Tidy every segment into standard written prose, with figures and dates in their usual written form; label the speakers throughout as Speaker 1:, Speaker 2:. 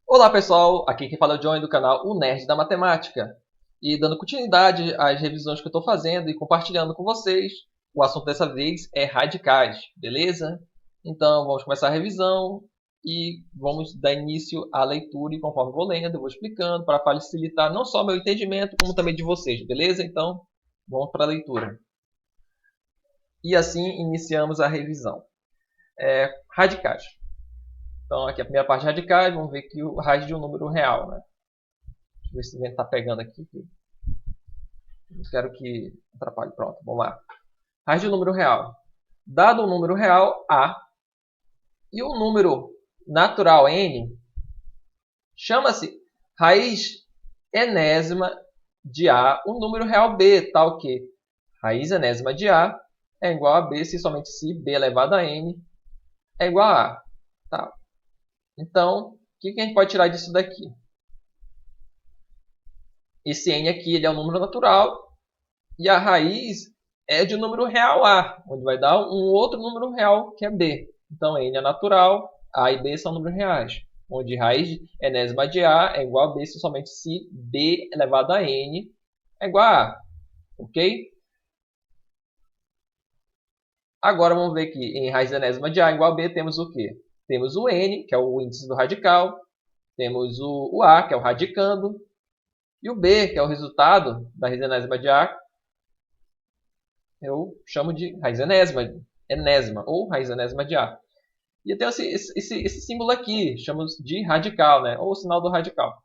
Speaker 1: Olá pessoal, aqui quem fala é o John do canal O Nerd da Matemática. E dando continuidade às revisões que eu estou fazendo e compartilhando com vocês, o assunto dessa vez é radicais, beleza? Então vamos começar a revisão e vamos dar início à leitura e conforme vou lendo, eu vou explicando para facilitar não só meu entendimento, como também de vocês, beleza? Então vamos para a leitura. E assim iniciamos a revisão. Radicais. Então aqui a primeira parte de radicais, vamos ver que o raiz de um número real, né? Deixa eu ver se o vento está pegando aqui. Não quero que atrapalhe. Pronto, vamos lá. Raiz de um número real. Dado um número real, A, e um número natural, N, chama-se raiz enésima de A, um número real B, tal que raiz enésima de A é igual a B se somente se B elevado a N é igual a A. Tá. Então, o que a gente pode tirar disso daqui? Esse N aqui ele é um número natural e a raiz é de um número real A, onde vai dar um outro número real que é B. Então, N é natural, A e B são números reais, onde raiz enésima de A é igual a B se somente se B elevado a N é igual a A. Ok? Agora vamos ver que em raiz enésima de A igual a B temos o quê? Temos o N, que é o índice do radical, temos o A, que é o radicando, e o B, que é o resultado da raiz enésima de A, eu chamo de raiz enésima ou raiz enésima de A. E eu tenho esse símbolo aqui, chamamos de radical, né? Ou o sinal do radical.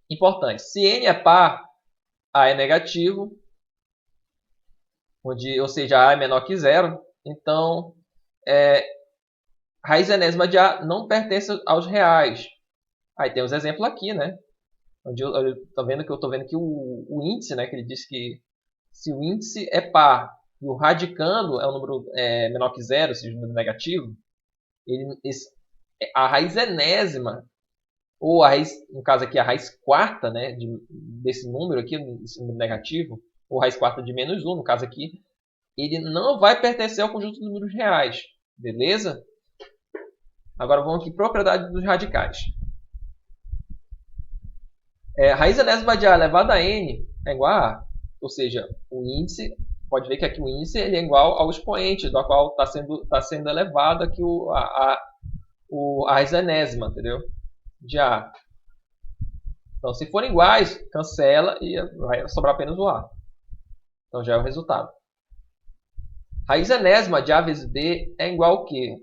Speaker 1: Importante, se n é par, A é negativo, ou seja, A é menor que zero, então raiz enésima de A não pertence aos reais. Aí tem os exemplos aqui, né? Onde eu estou vendo que eu estou vendo que o índice, né? Que ele diz que se o índice é par e o radicando é um número menor que zero, ou seja, um número negativo, a raiz enésima, ou a raiz, no caso aqui, a raiz quarta, né, desse número aqui, desse número negativo, ou raiz quarta de menos 1, no caso aqui, ele não vai pertencer ao conjunto de números reais, beleza? Agora vamos aqui, propriedade dos radicais. Raiz enésima de A elevado a N é igual a A, ou seja, o índice, pode ver que aqui o índice ele é igual ao expoente, do qual está sendo elevado aqui a raiz enésima, entendeu? De A. Então, se forem iguais, cancela e vai sobrar apenas o A. Então, já é o resultado. Raiz enésima de A vezes B é igual ao quê?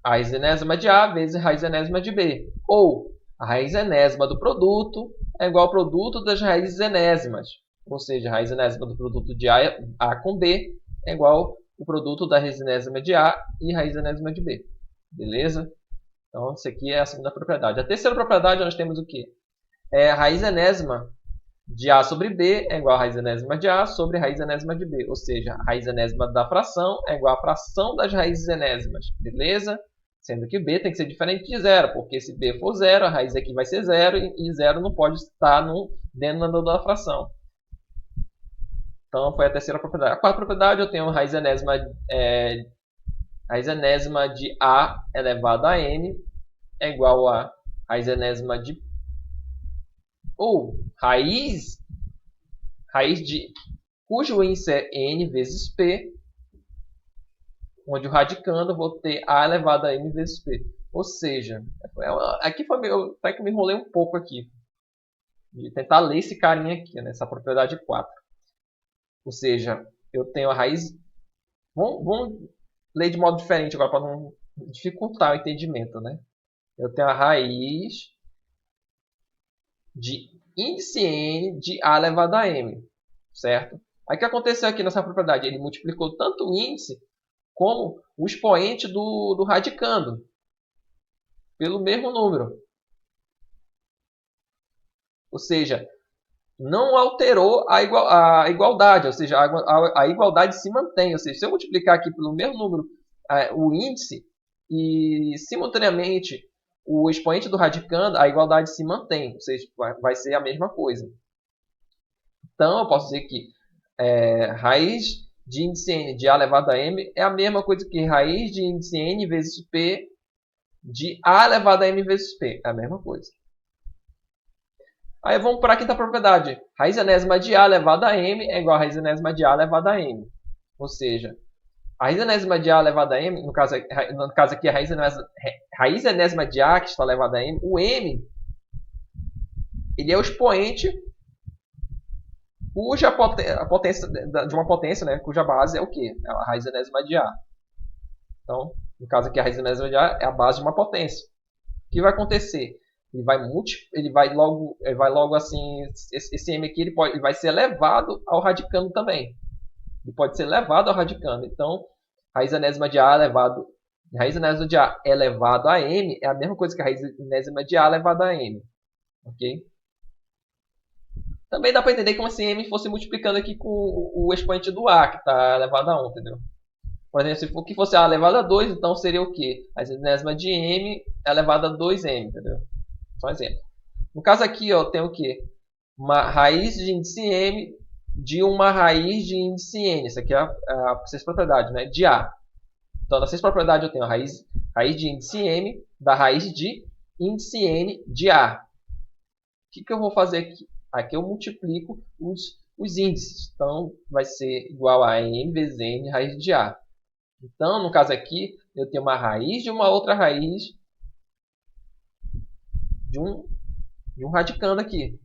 Speaker 1: A raiz enésima de A vezes a raiz enésima de B. Ou a raiz enésima do produto é igual ao produto das raízes enésimas. Ou seja, a raiz enésima do produto de A com B é igual ao produto da raiz enésima de A e raiz enésima de B. Beleza? Então, isso aqui é a segunda propriedade. A terceira propriedade, nós temos o quê? A raiz enésima de A sobre B é igual a raiz enésima de A sobre raiz enésima de B. Ou seja, a raiz enésima da fração é igual à fração das raízes enésimas. Beleza? Sendo que B tem que ser diferente de zero, porque se B for zero, a raiz aqui vai ser zero e zero não pode estar dentro da fração. Então, foi a terceira propriedade. A quarta propriedade, eu tenho raiz enésima de A elevado a N é igual a raiz enésima de ou raiz de cujo índice é n vezes p, onde o radicando eu vou ter a elevado a n vezes p. Ou seja, aqui foi até que me enrolei um pouco aqui, de tentar ler esse carinha aqui, nessa propriedade 4. Ou seja, eu tenho a raiz... Vamos ler de modo diferente agora, para não dificultar o entendimento, né? Eu tenho a raiz de índice n de a elevado a m, certo? Aí o que aconteceu aqui nessa propriedade? Ele multiplicou tanto o índice como o expoente do radicando pelo mesmo número. Ou seja, não alterou a igualdade, ou seja, a igualdade se mantém. Ou seja, se eu multiplicar aqui pelo mesmo número o índice e simultaneamente o expoente do radicando, a igualdade se mantém, ou seja, vai ser a mesma coisa. Então, eu posso dizer que raiz de índice n de a elevado a m é a mesma coisa que raiz de índice n vezes p de A elevado a M vezes P. É a mesma coisa. Aí vamos para a quinta propriedade. Raiz enésima de A elevado a M é igual a raiz enésima de A elevado a M. Ou seja, a raiz enésima de A elevado a M, no caso aqui a raiz enésima de A que está elevada a M, o M ele é o expoente cuja a potência de uma potência, né, cuja base é o quê? É a raiz enésima de A. Então, no caso aqui a raiz enésima de A é a base de uma potência. O que vai acontecer? Ele vai logo assim, esse M aqui ele vai ser elevado ao radicando também. Ele pode ser elevado ao radicando. Então, raiz enésima de A elevado a M é a mesma coisa que a raiz enésima de A elevado a M. Ok? Também dá para entender como se M fosse multiplicando aqui com o expoente do A, que está elevado a 1, entendeu? Por exemplo, se for que fosse A elevado a 2, então seria o quê? A raiz enésima de M elevado a 2M, entendeu? Só um exemplo. No caso aqui, ó, tem o quê? Uma raiz de índice M de uma raiz de índice N. Isso aqui é a sexta propriedade, né? De A. Então, na sexta propriedade eu tenho a raiz de índice M da raiz de índice N de A. O que eu vou fazer aqui? Aqui eu multiplico os índices. Então, vai ser igual a M vezes N raiz de A. Então, no caso aqui, eu tenho uma raiz de uma outra raiz de um radicando aqui.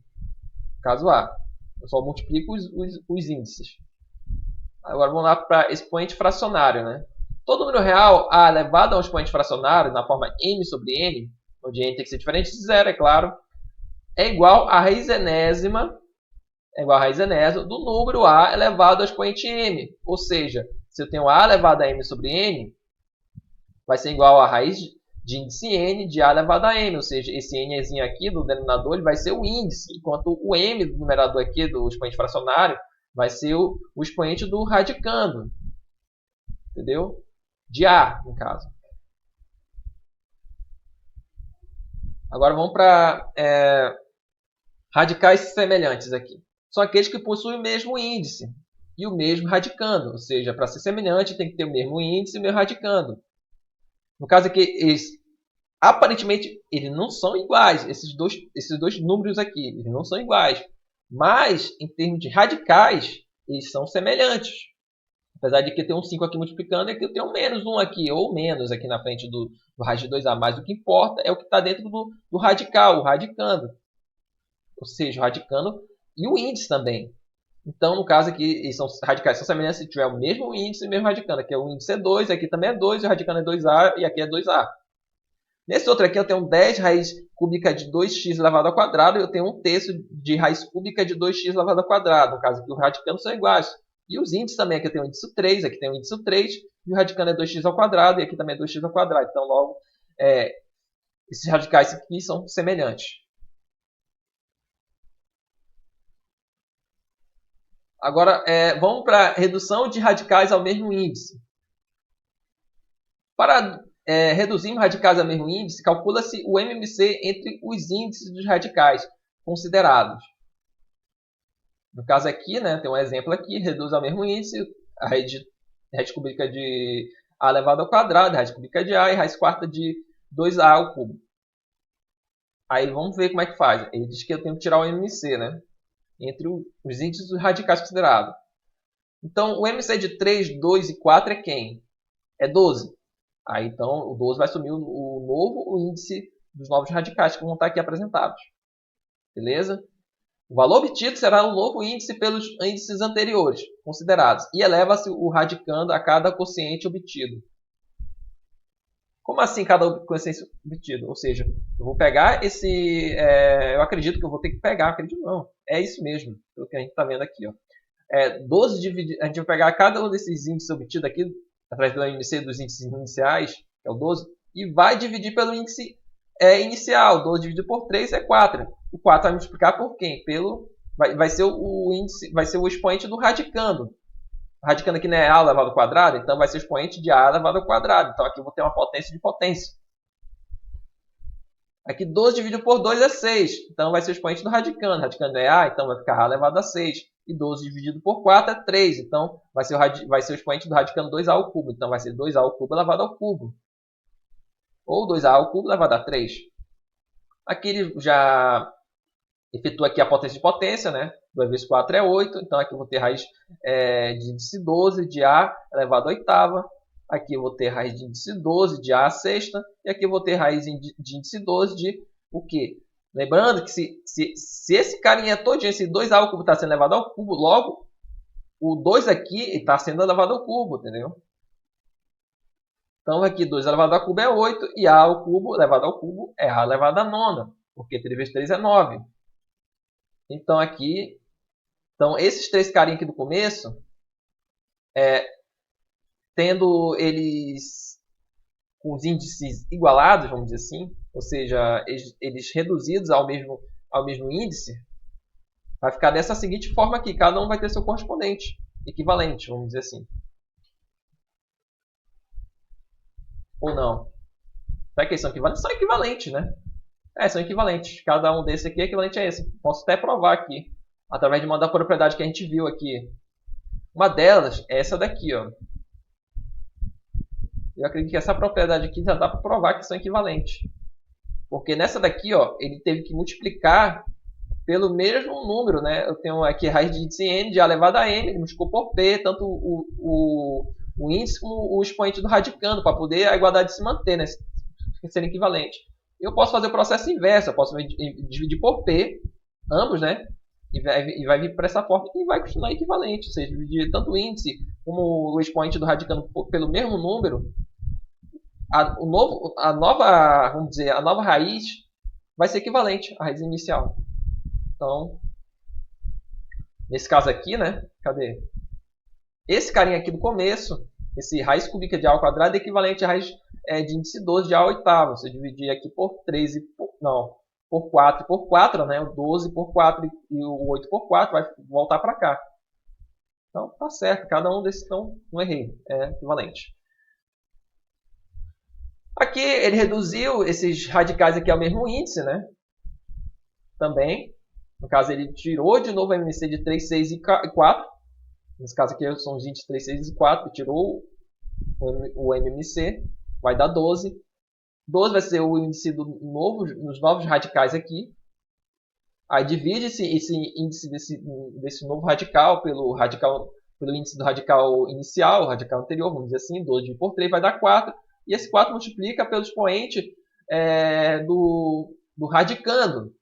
Speaker 1: Caso A. Eu só multiplico os índices. Agora vamos lá para expoente fracionário, né? Todo número real A elevado a um expoente fracionário na forma m sobre n, onde n tem que ser diferente de zero, é claro, é igual a raiz enésima do número A elevado ao expoente m. Ou seja, se eu tenho A elevado a m sobre n, vai ser igual a raiz de índice n de A elevado a m. Ou seja, esse nzinho aqui do denominador ele vai ser o índice, enquanto o m do numerador aqui do expoente fracionário vai ser o expoente do radicando. Entendeu? De A, no caso. Agora vamos para radicais semelhantes aqui. São aqueles que possuem o mesmo índice e o mesmo radicando. Ou seja, para ser semelhante tem que ter o mesmo índice e o mesmo radicando. No caso aqui, aparentemente eles não são iguais. Esses dois números aqui, eles não são iguais. Mas, em termos de radicais, eles são semelhantes. Apesar de que tem um 5 aqui multiplicando, é que eu tenho menos 1 aqui, ou menos aqui na frente do raiz de 2A. Mas o que importa é o que está dentro do radical, o radicando. Ou seja, o radicando e o índice também. Então, no caso aqui, são radicais são semelhantes se tiver o mesmo índice e o mesmo radicando. Aqui o índice é 2, aqui também é 2, e o radicando é 2A, e aqui é 2A. Nesse outro aqui eu tenho 10 raiz cúbica de 2x elevado ao quadrado, e eu tenho 1/3 de raiz cúbica de 2x elevado ao quadrado. No caso aqui, os radicandos são iguais. E os índices também, aqui eu tenho o índice 3, aqui tem o índice 3, e o radicando é 2x ao quadrado, e aqui também é 2x ao quadrado. Então, logo, esses radicais aqui são semelhantes. Agora, vamos para a redução de radicais ao mesmo índice. Para reduzirmos radicais ao mesmo índice, calcula-se o MMC entre os índices dos radicais considerados. No caso aqui, né, tem um exemplo aqui, reduz ao mesmo índice a raiz cúbica de A elevado ao quadrado, a raiz cúbica de A e a raiz quarta de 2A ao cubo. Aí vamos ver como é que faz. Ele diz que eu tenho que tirar o MMC, né, entre os índices dos radicais considerados. Então, o MC de 3, 2 e 4 é quem? É 12. Aí, então, o 12 vai assumir o novo índice dos novos radicais que vão estar aqui apresentados. Beleza? O valor obtido será o novo índice pelos índices anteriores considerados e eleva-se o radicando a cada quociente obtido. Como assim cada quociente obtido? Ou seja, eu vou pegar esse... eu acredito que eu vou ter que pegar, acredito não. É isso mesmo, pelo que a gente está vendo aqui. Ó. 12 dividido, a gente vai pegar cada um desses índices obtidos aqui, através do MC dos índices iniciais, que é o 12, e vai dividir pelo índice inicial. 12 dividido por 3 é 4. O 4 vai multiplicar por quem? Vai ser o índice, vai ser o expoente do radicando. O radicando aqui não é A elevado ao quadrado, então vai ser o expoente de A elevado ao quadrado. Então aqui eu vou ter uma potência de potência. Aqui 12 dividido por 2 é 6. Então vai ser o expoente do radicando. O radicando é A, então vai ficar A elevado a 6. E 12 dividido por 4 é 3. Então vai ser o expoente do radicando 2A ao cubo. Então vai ser 2A ao cubo elevado ao cubo. ou 2a ao cubo elevado a 3. Aqui ele já efetua aqui a potência de potência, né? 2 vezes 4 é 8, então aqui eu vou ter raiz de índice 12 de a elevado à oitava. Aqui eu vou ter raiz de índice 12 de a à sexta. E aqui eu vou ter raiz de índice 12 de o quê? Lembrando que se esse carinha todinho, esse 2a ao cubo está sendo elevado ao cubo, logo o 2 aqui está sendo elevado ao cubo, entendeu? Então aqui 2 elevado ao cubo é 8 e a ao cubo elevado ao cubo é a elevado à nona, porque 3 vezes 3 é 9. Então aqui, esses três carinhas aqui do começo, tendo eles com os índices igualados, vamos dizer assim, ou seja, eles reduzidos ao mesmo índice, vai ficar dessa seguinte forma aqui, cada um vai ter seu correspondente, equivalente, vamos dizer assim. Ou não? Será que eles são equivalentes? São equivalentes, né? São equivalentes. Cada um desses aqui é equivalente a esse. Posso até provar aqui, através de uma da propriedade que a gente viu aqui. Uma delas é essa daqui, ó. Eu acredito que essa propriedade aqui já dá para provar que são equivalentes. Porque nessa daqui, ó, ele teve que multiplicar pelo mesmo número, né? Eu tenho aqui raiz de índice n de a elevado a n, ele multiplicou por p, tanto o índice como o expoente do radicando, para poder a igualdade se manter, né? Ser equivalente. Eu posso fazer o processo inverso, eu posso dividir por p, ambos, né? E vai vir para essa forma e vai continuar equivalente. Ou seja, dividir tanto o índice como o expoente do radicando pelo mesmo número, vamos dizer, a nova raiz vai ser equivalente à raiz inicial. Então, nesse caso aqui, né? Cadê? Esse carinha aqui do começo, esse raiz cúbica de a ao quadrado é equivalente à raiz de índice 12 de a à oitava. Você dividir aqui por 3 por 4 e por 4, né? O 12 por 4 e o 8 por 4 vai voltar para cá. Então, tá certo. Cada um desses, então, não errei. É equivalente. Aqui ele reduziu esses radicais aqui ao mesmo índice, né? Também. No caso, ele tirou de novo o MMC de 3, 6 e 4. Nesse caso aqui são os índices 3, 6 e 4. Tirou o MMC. Vai dar 12. 12 vai ser o índice nos novos radicais aqui. Aí divide esse índice desse novo radical pelo índice do radical inicial, o radical anterior, vamos dizer assim. 12 dividido por 3 vai dar 4. E esse 4 multiplica pelo expoente do radicando.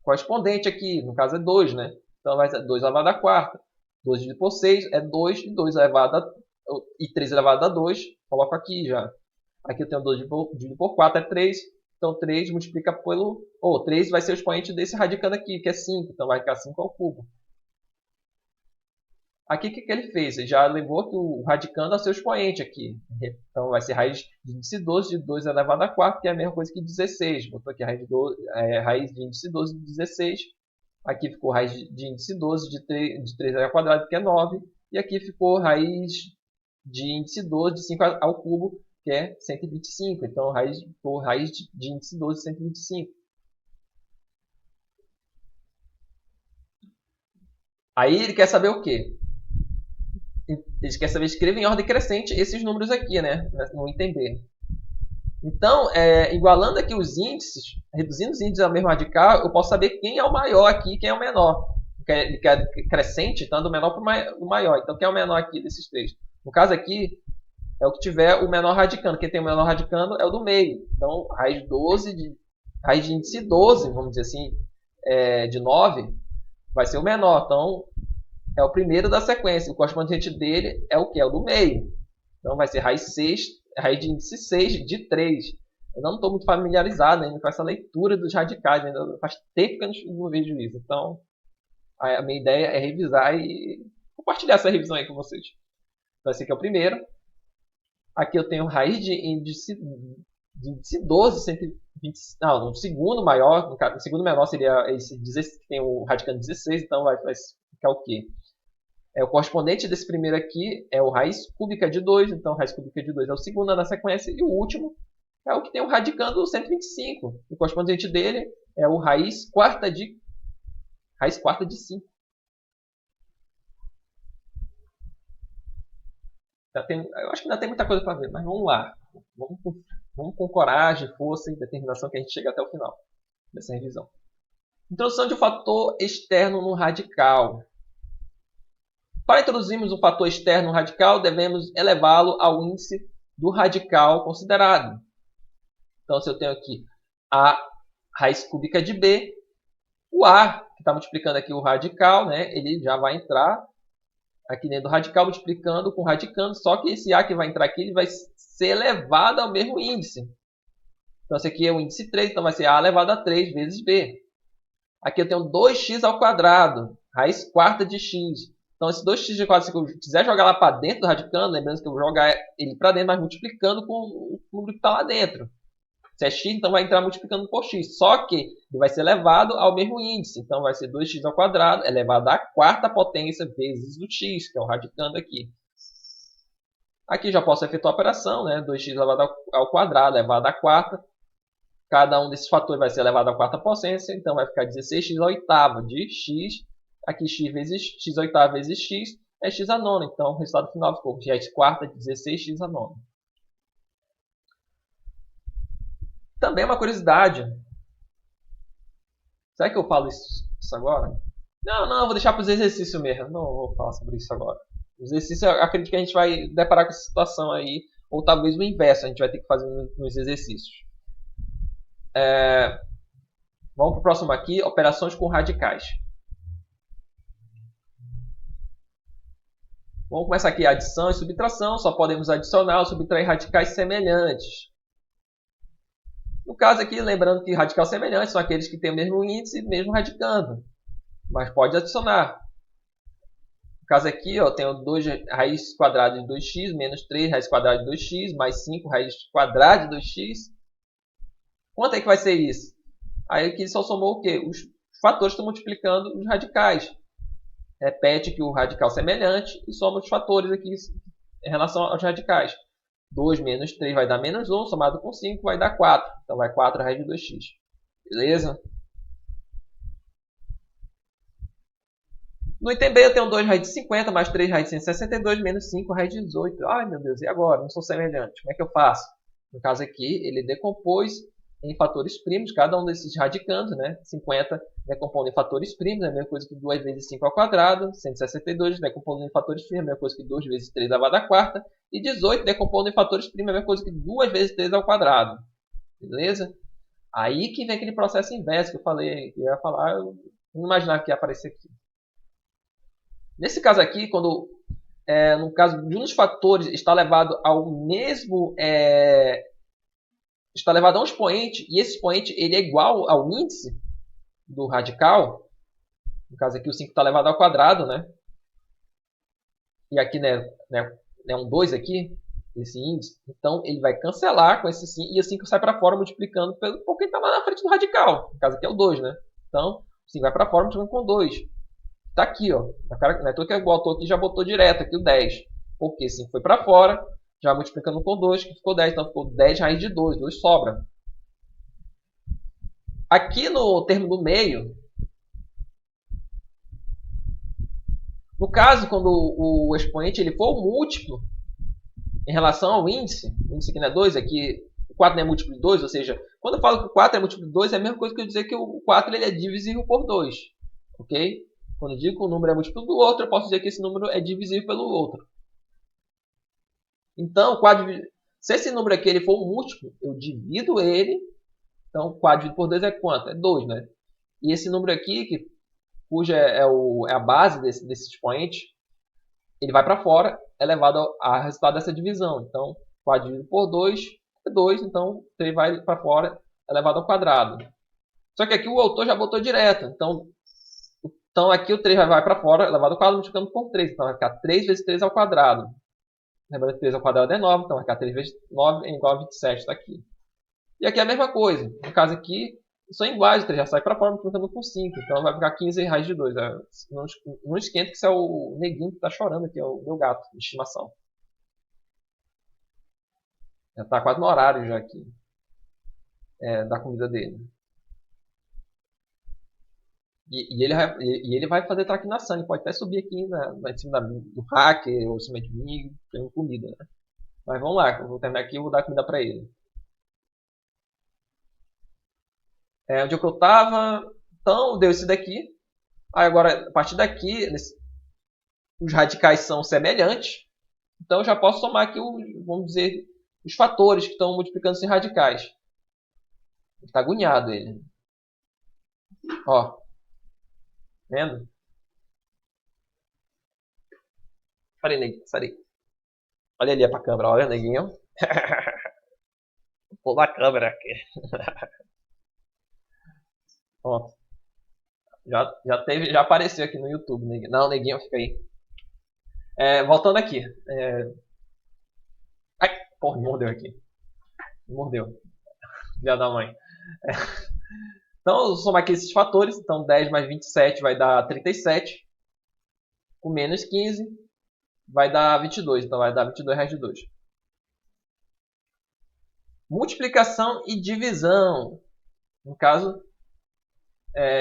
Speaker 1: Correspondente aqui, no caso é 2, né? Então vai ser 2 elevado a quarta. 2 dividido por 6 é 2, e 2 elevado a, e 3 elevado a 2, coloco aqui já. Aqui eu tenho 2 dividido por 4 é 3, então 3 multiplica pelo... 3 vai ser o expoente desse radicando aqui, que é 5, então vai ficar 5 ao cubo. Aqui o que ele fez? Ele já levou que o radicando é seu expoente aqui. Então vai ser raiz de índice 12 de 2 elevado a 4, que é a mesma coisa que 16. Botou aqui raiz de índice 12 de 16. Aqui ficou raiz de índice 12 de 3 ao quadrado, que é 9. E aqui ficou raiz de índice 12 de 5 ao cubo, que é 125. Então ficou raiz de índice 12 de 125. Aí ele quer saber o quê? Ele quer saber escrever em ordem crescente esses números aqui, né? No item B. Então, igualando aqui os índices, reduzindo os índices ao mesmo radical, eu posso saber quem é o maior aqui e quem é o menor. Ele quer crescente, então do menor para o maior. Então, quem é o menor aqui desses três? No caso aqui, é o que tiver o menor radicando. Quem tem o menor radicando é o do meio. Então, raiz de índice 12, vamos dizer assim, de 9, vai ser o menor. Então, é o primeiro da sequência. O correspondente dele é o que? É o do meio. Então vai ser raiz de índice 6 de 3. Eu não estou muito familiarizado ainda com essa leitura dos radicais. Ainda faz tempo que eu não vejo isso. Então, a minha ideia é revisar e compartilhar essa revisão aí com vocês. Então, esse aqui é o primeiro. Aqui eu tenho raiz de índice 12, 120. Não, o segundo maior, o segundo menor seria esse 16, que tem o radicando 16. Então vai ficar o quê? O correspondente desse primeiro aqui é o raiz cúbica de 2, então raiz cúbica de 2 é o segundo na sequência, e o último é o que tem o radicando 125. O correspondente dele é o raiz quarta de 5. Eu acho que ainda tem muita coisa para ver, mas vamos lá. Vamos com coragem, força e determinação que a gente chega até o final dessa revisão. Introdução de um fator externo no radical. Para introduzirmos um fator externo no radical, devemos elevá-lo ao índice do radical considerado. Então, se eu tenho aqui a raiz cúbica de b, o a, que está multiplicando aqui o radical, né, ele já vai entrar aqui dentro do radical, multiplicando com radicando, só que esse a que vai entrar aqui ele vai ser elevado ao mesmo índice. Então, esse aqui é o índice 3, então vai ser a elevado a 3 vezes b. Aqui eu tenho 2x ao quadrado, raiz quarta de x. Então, esse 2x ao quadrado, se eu quiser jogar lá para dentro do radicando, lembrando que eu vou jogar ele para dentro, mas multiplicando com o número que está lá dentro. Se é x, então vai entrar multiplicando por x. Só que ele vai ser elevado ao mesmo índice. Então, vai ser 2x ao quadrado elevado à quarta potência vezes o x, que é o radicando aqui. Aqui já posso efetuar a operação, né? 2x elevado ao quadrado elevado à quarta. Cada um desses fatores vai ser elevado à quarta potência. Então, vai ficar 16x à oitava de x. Aqui x vezes x à oitava vezes x é x à nona. Então, o resultado final ficou x quarta de 16x à nona. Também é uma curiosidade. Será que eu falo isso agora? Não, vou deixar para os exercícios mesmo. Não vou falar sobre isso agora. Os exercícios, eu acredito que a gente vai deparar com essa situação aí. Ou talvez o inverso, a gente vai ter que fazer nos exercícios. Vamos para o próximo aqui, operações com radicais. Vamos começar aqui adição e subtração. Só podemos adicionar ou subtrair radicais semelhantes. No caso aqui, lembrando que radical semelhante são aqueles que têm o mesmo índice, mesmo radicando. Mas pode adicionar. No caso aqui, eu tenho 2 raiz quadrada de 2x menos 3 raiz quadrada de 2x mais 5 raiz quadrada de 2x. Quanto é que vai ser isso? Aí aqui só somou o quê? Os fatores estão multiplicando os radicais. Repete aqui o radical semelhante e soma os fatores aqui em relação aos radicais. 2 menos 3 vai dar menos 1, somado com 5 vai dar 4. Então vai 4 raiz de 2x. Beleza? No item B eu tenho 2 raiz de 50 mais 3 raiz de 162 menos 5 raiz de 18. Ai meu Deus, e agora? Não sou semelhante. Como é que eu faço? No caso aqui, ele decompôs em fatores primos, cada um desses radicandos, né? 50 decompondo em fatores primos, é a mesma coisa que 2 vezes 5 ao quadrado. 162 decompondo em fatores primos, é a mesma coisa que 2 vezes 3 elevado à quarta. E 18 decompondo em fatores primos, é a mesma coisa que 2 vezes 3 ao quadrado. Beleza? Aí que vem aquele processo inverso que eu falei, que eu ia falar, eu não imaginava que ia aparecer aqui. Nesse caso aqui, quando no caso de um dos fatores está elevado ao mesmo está elevado a um expoente e esse expoente ele é igual ao índice do radical, no caso aqui o 5 está elevado ao quadrado, né? E aqui né, um 2 aqui, esse índice, então ele vai cancelar com esse 5 e o 5 sai para fora multiplicando por quem está lá na frente do radical, no caso aqui é o 2, né? Então o 5 vai para fora multiplicando com 2. Está aqui, ó. Não é que o autor aqui já botou direto aqui o 10. Porque 5 foi para fora, já multiplicando com 2, que ficou 10. Então ficou 10 raiz de 2. 2 sobra. Aqui no termo do meio, no caso, quando o expoente ele for múltiplo em relação ao índice, o índice aqui não é 2, aqui o 4 não é múltiplo de 2, ou seja, quando eu falo que o 4 é múltiplo de 2, é a mesma coisa que eu dizer que o 4 ele é divisível por 2. Ok? Quando eu digo que um número é múltiplo do outro, eu posso dizer que esse número é divisível pelo outro. Então, se esse número aqui ele for um múltiplo, eu divido ele. Então, 4 dividido por 2 é quanto? É 2, né? E esse número aqui, cuja é a base desse expoente, ele vai para fora, é elevado ao resultado dessa divisão. Então, 4 dividido por 2 é 2, então 3 vai para fora, é elevado ao quadrado. Só que aqui o autor já botou direto. Então aqui o 3 vai para fora, elevado ao quadrado, multiplicando por 3. Então vai ficar 3 vezes 3 ao quadrado. Lembrando que 3 ao quadrado é 9, então vai ficar 3 vezes 9 é igual a 27, está aqui. E aqui é a mesma coisa. No caso aqui, são iguais, o 3 já sai para fora, multiplicando por 5. Então vai ficar 15 raiz de 2. Não esquenta que isso é o neguinho que está chorando aqui, é o meu gato de estimação. Já está quase no horário já aqui da comida dele. E ele vai fazer traquinação, ele pode até subir aqui em cima do hacker ou em cima de mim, pegando comida, né? Mas vamos lá, eu vou terminar aqui e vou dar comida para ele. Onde eu estava. Então, deu esse daqui. Aí agora, a partir daqui, os radicais são semelhantes. Então, eu já posso somar aqui, vamos dizer, os fatores que estão multiplicando esses radicais. Está agoniado ele. Ó, vendo? Parei, neguinho, parei. Olha ali pra câmera, olha, neguinho. Vou pôr a câmera aqui. Pronto. Já apareceu aqui no YouTube, neguinho. Não, neguinho, fica aí. Voltando aqui. Ai, porra, me mordeu aqui. Me mordeu. Filha da mãe. Então, eu somar aqui esses fatores. Então, 10 mais 27 vai dar 37. Com menos 15 vai dar 22. Então, vai dar 22 raiz de 2. Multiplicação e divisão. No caso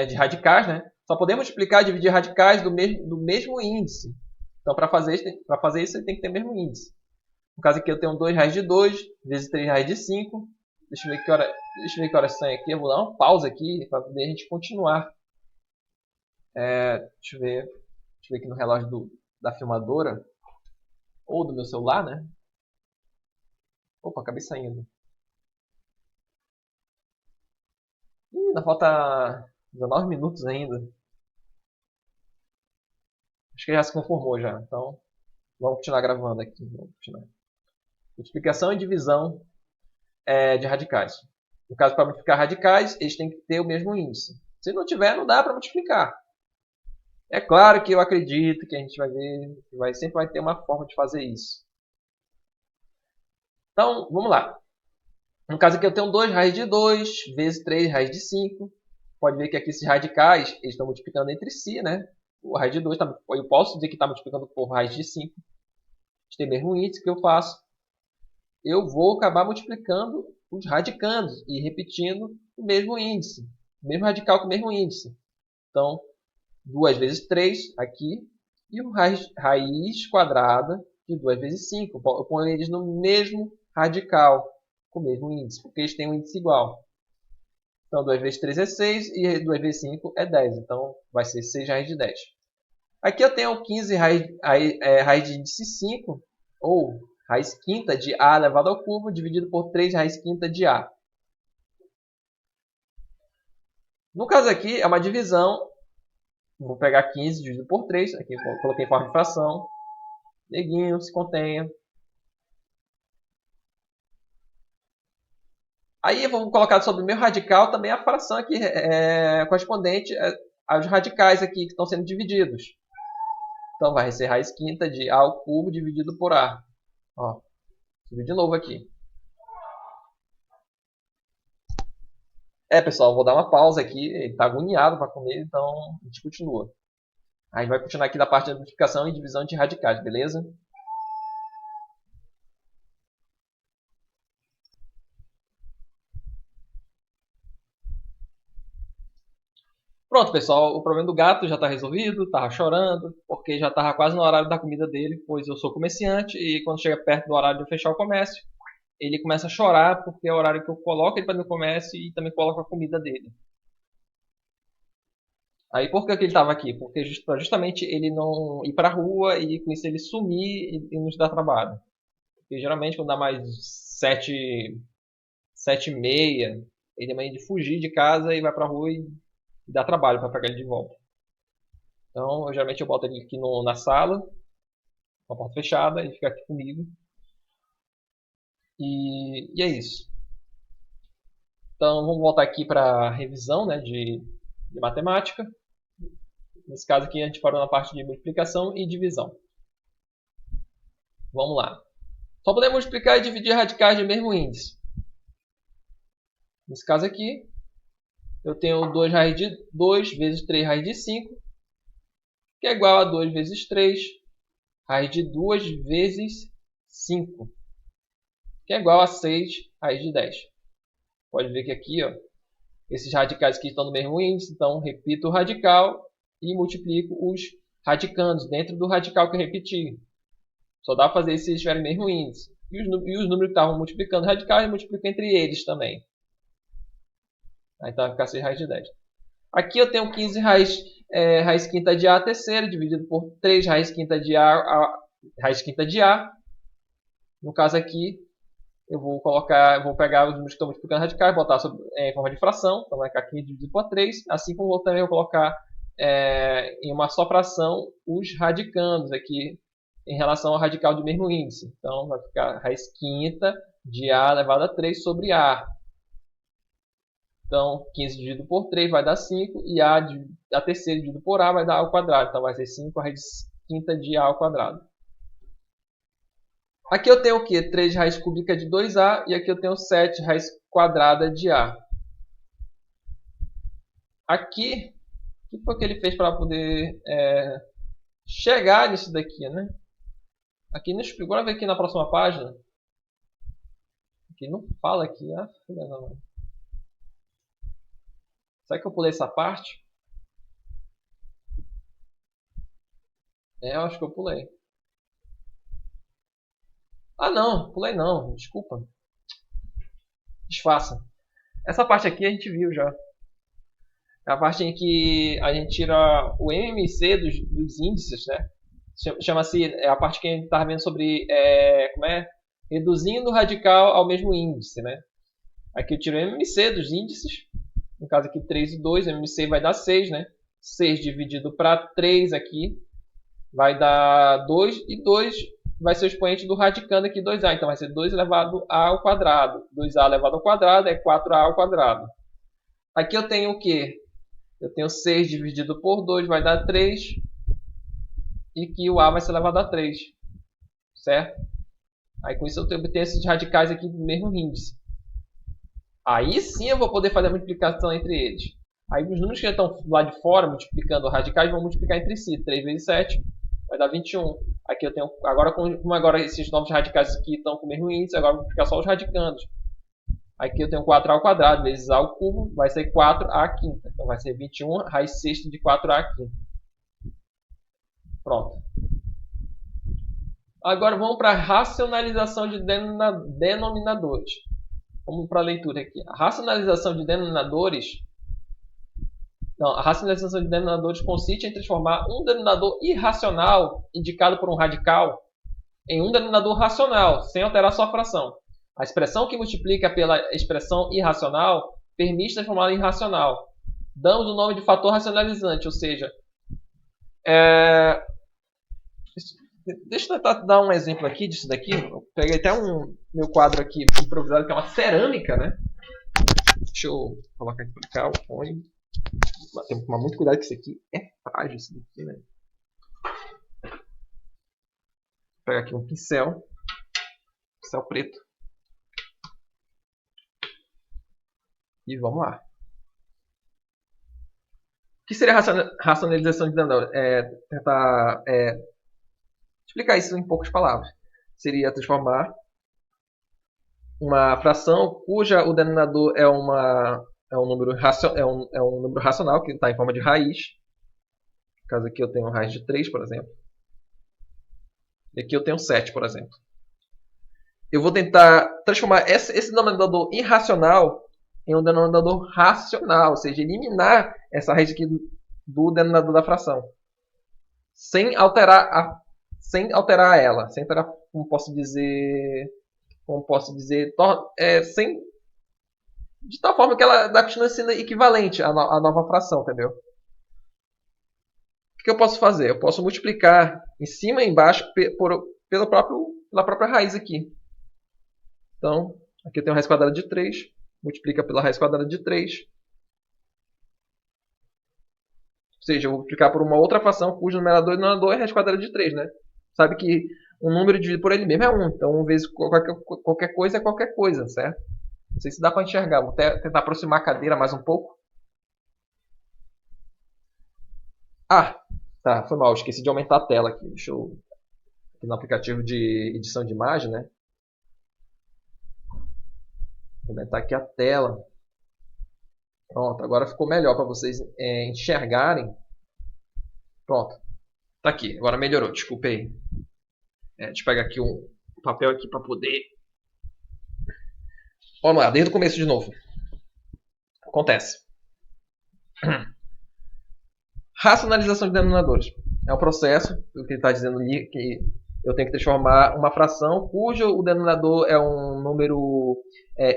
Speaker 1: de radicais, né? Só podemos multiplicar e dividir radicais do mesmo índice. Então, para fazer isso, você tem que ter o mesmo índice. No caso aqui, eu tenho 2 raiz de 2 vezes 3 raiz de 5. Deixa eu ver que horas são aqui. Eu vou dar uma pausa aqui para poder a gente continuar. Deixa eu ver aqui no relógio da filmadora. Ou do meu celular, né? Opa, acabei saindo. Ainda falta 19 minutos ainda. Acho que já se conformou já. Então, vamos continuar gravando aqui. Vamos continuar. Multiplicação e divisão de radicais. No caso, para multiplicar radicais, eles têm que ter o mesmo índice. Se não tiver, não dá para multiplicar. É claro que eu acredito que a gente vai ver que sempre vai ter uma forma de fazer isso. Então, vamos lá. No caso aqui eu tenho 2 raiz de 2 vezes 3 raiz de 5. Pode ver que aqui esses radicais eles estão multiplicando entre si, né? O raiz de 2, eu posso dizer que está multiplicando por raiz de 5. Eles têm o mesmo índice que eu faço. Eu vou acabar multiplicando os radicandos e repetindo o mesmo índice. O mesmo radical com o mesmo índice. Então, 2 vezes 3 aqui. E o raiz quadrada de 2 vezes 5. Eu ponho eles no mesmo radical, com o mesmo índice, porque eles têm um índice igual. Então, 2 vezes 3 é 6 e 2 vezes 5 é 10. Então, vai ser 6 raiz de 10. Aqui eu tenho 15 raiz de índice 5, ou raiz quinta de A elevado ao cubo, dividido por 3 raiz quinta de A. No caso aqui, é uma divisão. Vou pegar 15 dividido por 3. Aqui eu coloquei em forma de fração. Neguinho, se contenha. Aí eu vou colocar sobre o meu radical também a fração aqui correspondente aos radicais aqui que estão sendo divididos. Então vai ser raiz quinta de A ao cubo dividido por A. Ó, subir de novo aqui. Pessoal, vou dar uma pausa aqui. Ele está agoniado para comer, então a gente continua. A gente vai continuar aqui da parte da multiplicação e divisão de radicais, beleza? Pronto, pessoal, o problema do gato já está resolvido, estava chorando, porque já estava quase no horário da comida dele, pois eu sou comerciante e quando chega perto do horário de eu fechar o comércio, ele começa a chorar porque é o horário que eu coloco ele para no comércio e também coloco a comida dele. Aí por que ele estava aqui? Porque justamente ele não ir para a rua e com isso ele sumir e nos dar trabalho. Porque geralmente quando dá mais 7h30, ele é meio de fugir de casa e vai para a rua e dá trabalho para pegar ele de volta. Então, geralmente eu boto ele aqui na sala, com a porta fechada, ele fica aqui comigo. E é isso. Então, vamos voltar aqui para a revisão, né, de matemática. Nesse caso aqui, a gente parou na parte de multiplicação e divisão. Vamos lá. Só podemos multiplicar e dividir radicais de mesmo índice. Nesse caso aqui, eu tenho 2 raiz de 2 vezes 3 raiz de 5, que é igual a 2 vezes 3 raiz de 2 vezes 5, que é igual a 6 raiz de 10. Pode ver que aqui, ó, esses radicais aqui estão no mesmo índice, então repito o radical e multiplico os radicandos dentro do radical que eu repeti. Só dá para fazer isso se eles tiverem o mesmo índice. E os números que estavam multiplicando radicais, eu multiplico entre eles também. Então vai ficar 6 raiz de 10. Aqui eu tenho 15 raiz quinta de A à terceira, dividido por 3 raiz quinta de raiz quinta de A. No caso aqui, eu vou pegar os números que estão multiplicando radicais, botar em forma de fração, então vai ficar 15 dividido por 3, assim como eu também vou colocar em uma só fração os radicandos aqui, em relação ao radical do mesmo índice. Então vai ficar raiz quinta de A elevado a 3 sobre A. Então 15 dividido por 3 vai dar 5, e a terceira dividido por A vai dar A ao quadrado. Então vai ser 5 raiz quinta de A ao quadrado. Aqui eu tenho o quê? 3 raiz cúbica de 2A, e aqui eu tenho 7 raiz quadrada de A. Aqui, o que foi que ele fez para poder chegar nisso daqui, né? Aqui não explicou. Agora ver aqui na próxima página. Aqui não fala aqui. Filha da mãe. Será que eu pulei essa parte? Eu acho que eu pulei. Não, pulei não, desculpa. Desfaça. Essa parte aqui a gente viu já. É a parte em que a gente tira o MMC dos índices, né? Chama-se, a parte que a gente estava vendo sobre, reduzindo o radical ao mesmo índice, né? Aqui eu tiro o MMC dos índices. No caso aqui 3 e 2, o MMC vai dar 6, né? 6 dividido para 3 aqui vai dar 2, e 2 vai ser o expoente do radicando aqui 2A. Então vai ser 2 elevado a ao quadrado. 2A elevado ao quadrado é 4A ao quadrado. Aqui eu tenho o quê? Eu tenho 6 dividido por 2 vai dar 3. E que o A vai ser elevado a 3. Certo? Aí com isso eu obtenho esses radicais aqui do mesmo índice. Aí sim eu vou poder fazer a multiplicação entre eles. Aí os números que já estão lá de fora, multiplicando radicais, vão multiplicar entre si. 3 vezes 7 vai dar 21. Aqui eu tenho, como agora esses novos radicais aqui estão com o mesmo índice, agora eu vou multiplicar só os radicandos. Aqui eu tenho 4A ao quadrado vezes A ao cubo, vai ser 4A quinta. Então vai ser 21 raiz sexta de 4A quinta. Pronto. Agora vamos para a racionalização de denominadores. Vamos para a leitura aqui. A racionalização de denominadores... a racionalização de denominadores consiste em transformar um denominador irracional, indicado por um radical, em um denominador racional, sem alterar sua fração. A expressão que multiplica pela expressão irracional permite transformá-la em racional. Damos o nome de fator racionalizante, ou seja... Deixa eu tentar dar um exemplo aqui disso daqui. Eu peguei até meu quadro aqui improvisado, que é uma cerâmica, né? Deixa eu colocar aqui para cá o fone. Temos que tomar muito cuidado que isso aqui é frágil, isso daqui, né? Vou pegar aqui um pincel preto. E vamos lá. O que seria racionalização de denominador? Tentar explicar isso em poucas palavras. Seria transformar uma fração cuja o denominador é um número racional, que está em forma de raiz. No caso aqui eu tenho raiz de 3, por exemplo. E aqui eu tenho 7, por exemplo. Eu vou tentar transformar esse denominador irracional em um denominador racional, ou seja, eliminar essa raiz aqui do denominador da fração. Sem alterar ela. Sem alterar, como posso dizer, de tal forma que ela continue sendo equivalente à nova fração, entendeu? O que eu posso fazer? Eu posso multiplicar em cima e embaixo pela própria raiz aqui. Então, aqui eu tenho a raiz quadrada de 3, multiplica pela raiz quadrada de 3. Ou seja, eu vou multiplicar por uma outra fração cujo numerador e denominador é raiz quadrada de 3, né? Sabe que um número dividido por ele mesmo é 1. Então, 1 vezes qualquer coisa é qualquer coisa, certo? Não sei se dá para enxergar. Vou tentar aproximar a cadeira mais um pouco. Tá, foi mal. Esqueci de aumentar a tela aqui. Deixa eu... Aqui no aplicativo de edição de imagem, né? Vou aumentar aqui a tela. Pronto, agora ficou melhor para vocês enxergarem. Pronto. Tá aqui, agora melhorou, desculpe aí. Deixa eu pegar aqui um papel aqui para poder... Vamos lá, desde o começo de novo. acontece? Racionalização de denominadores. É um processo, o que ele está dizendo ali, que eu tenho que transformar uma fração cujo o denominador é um número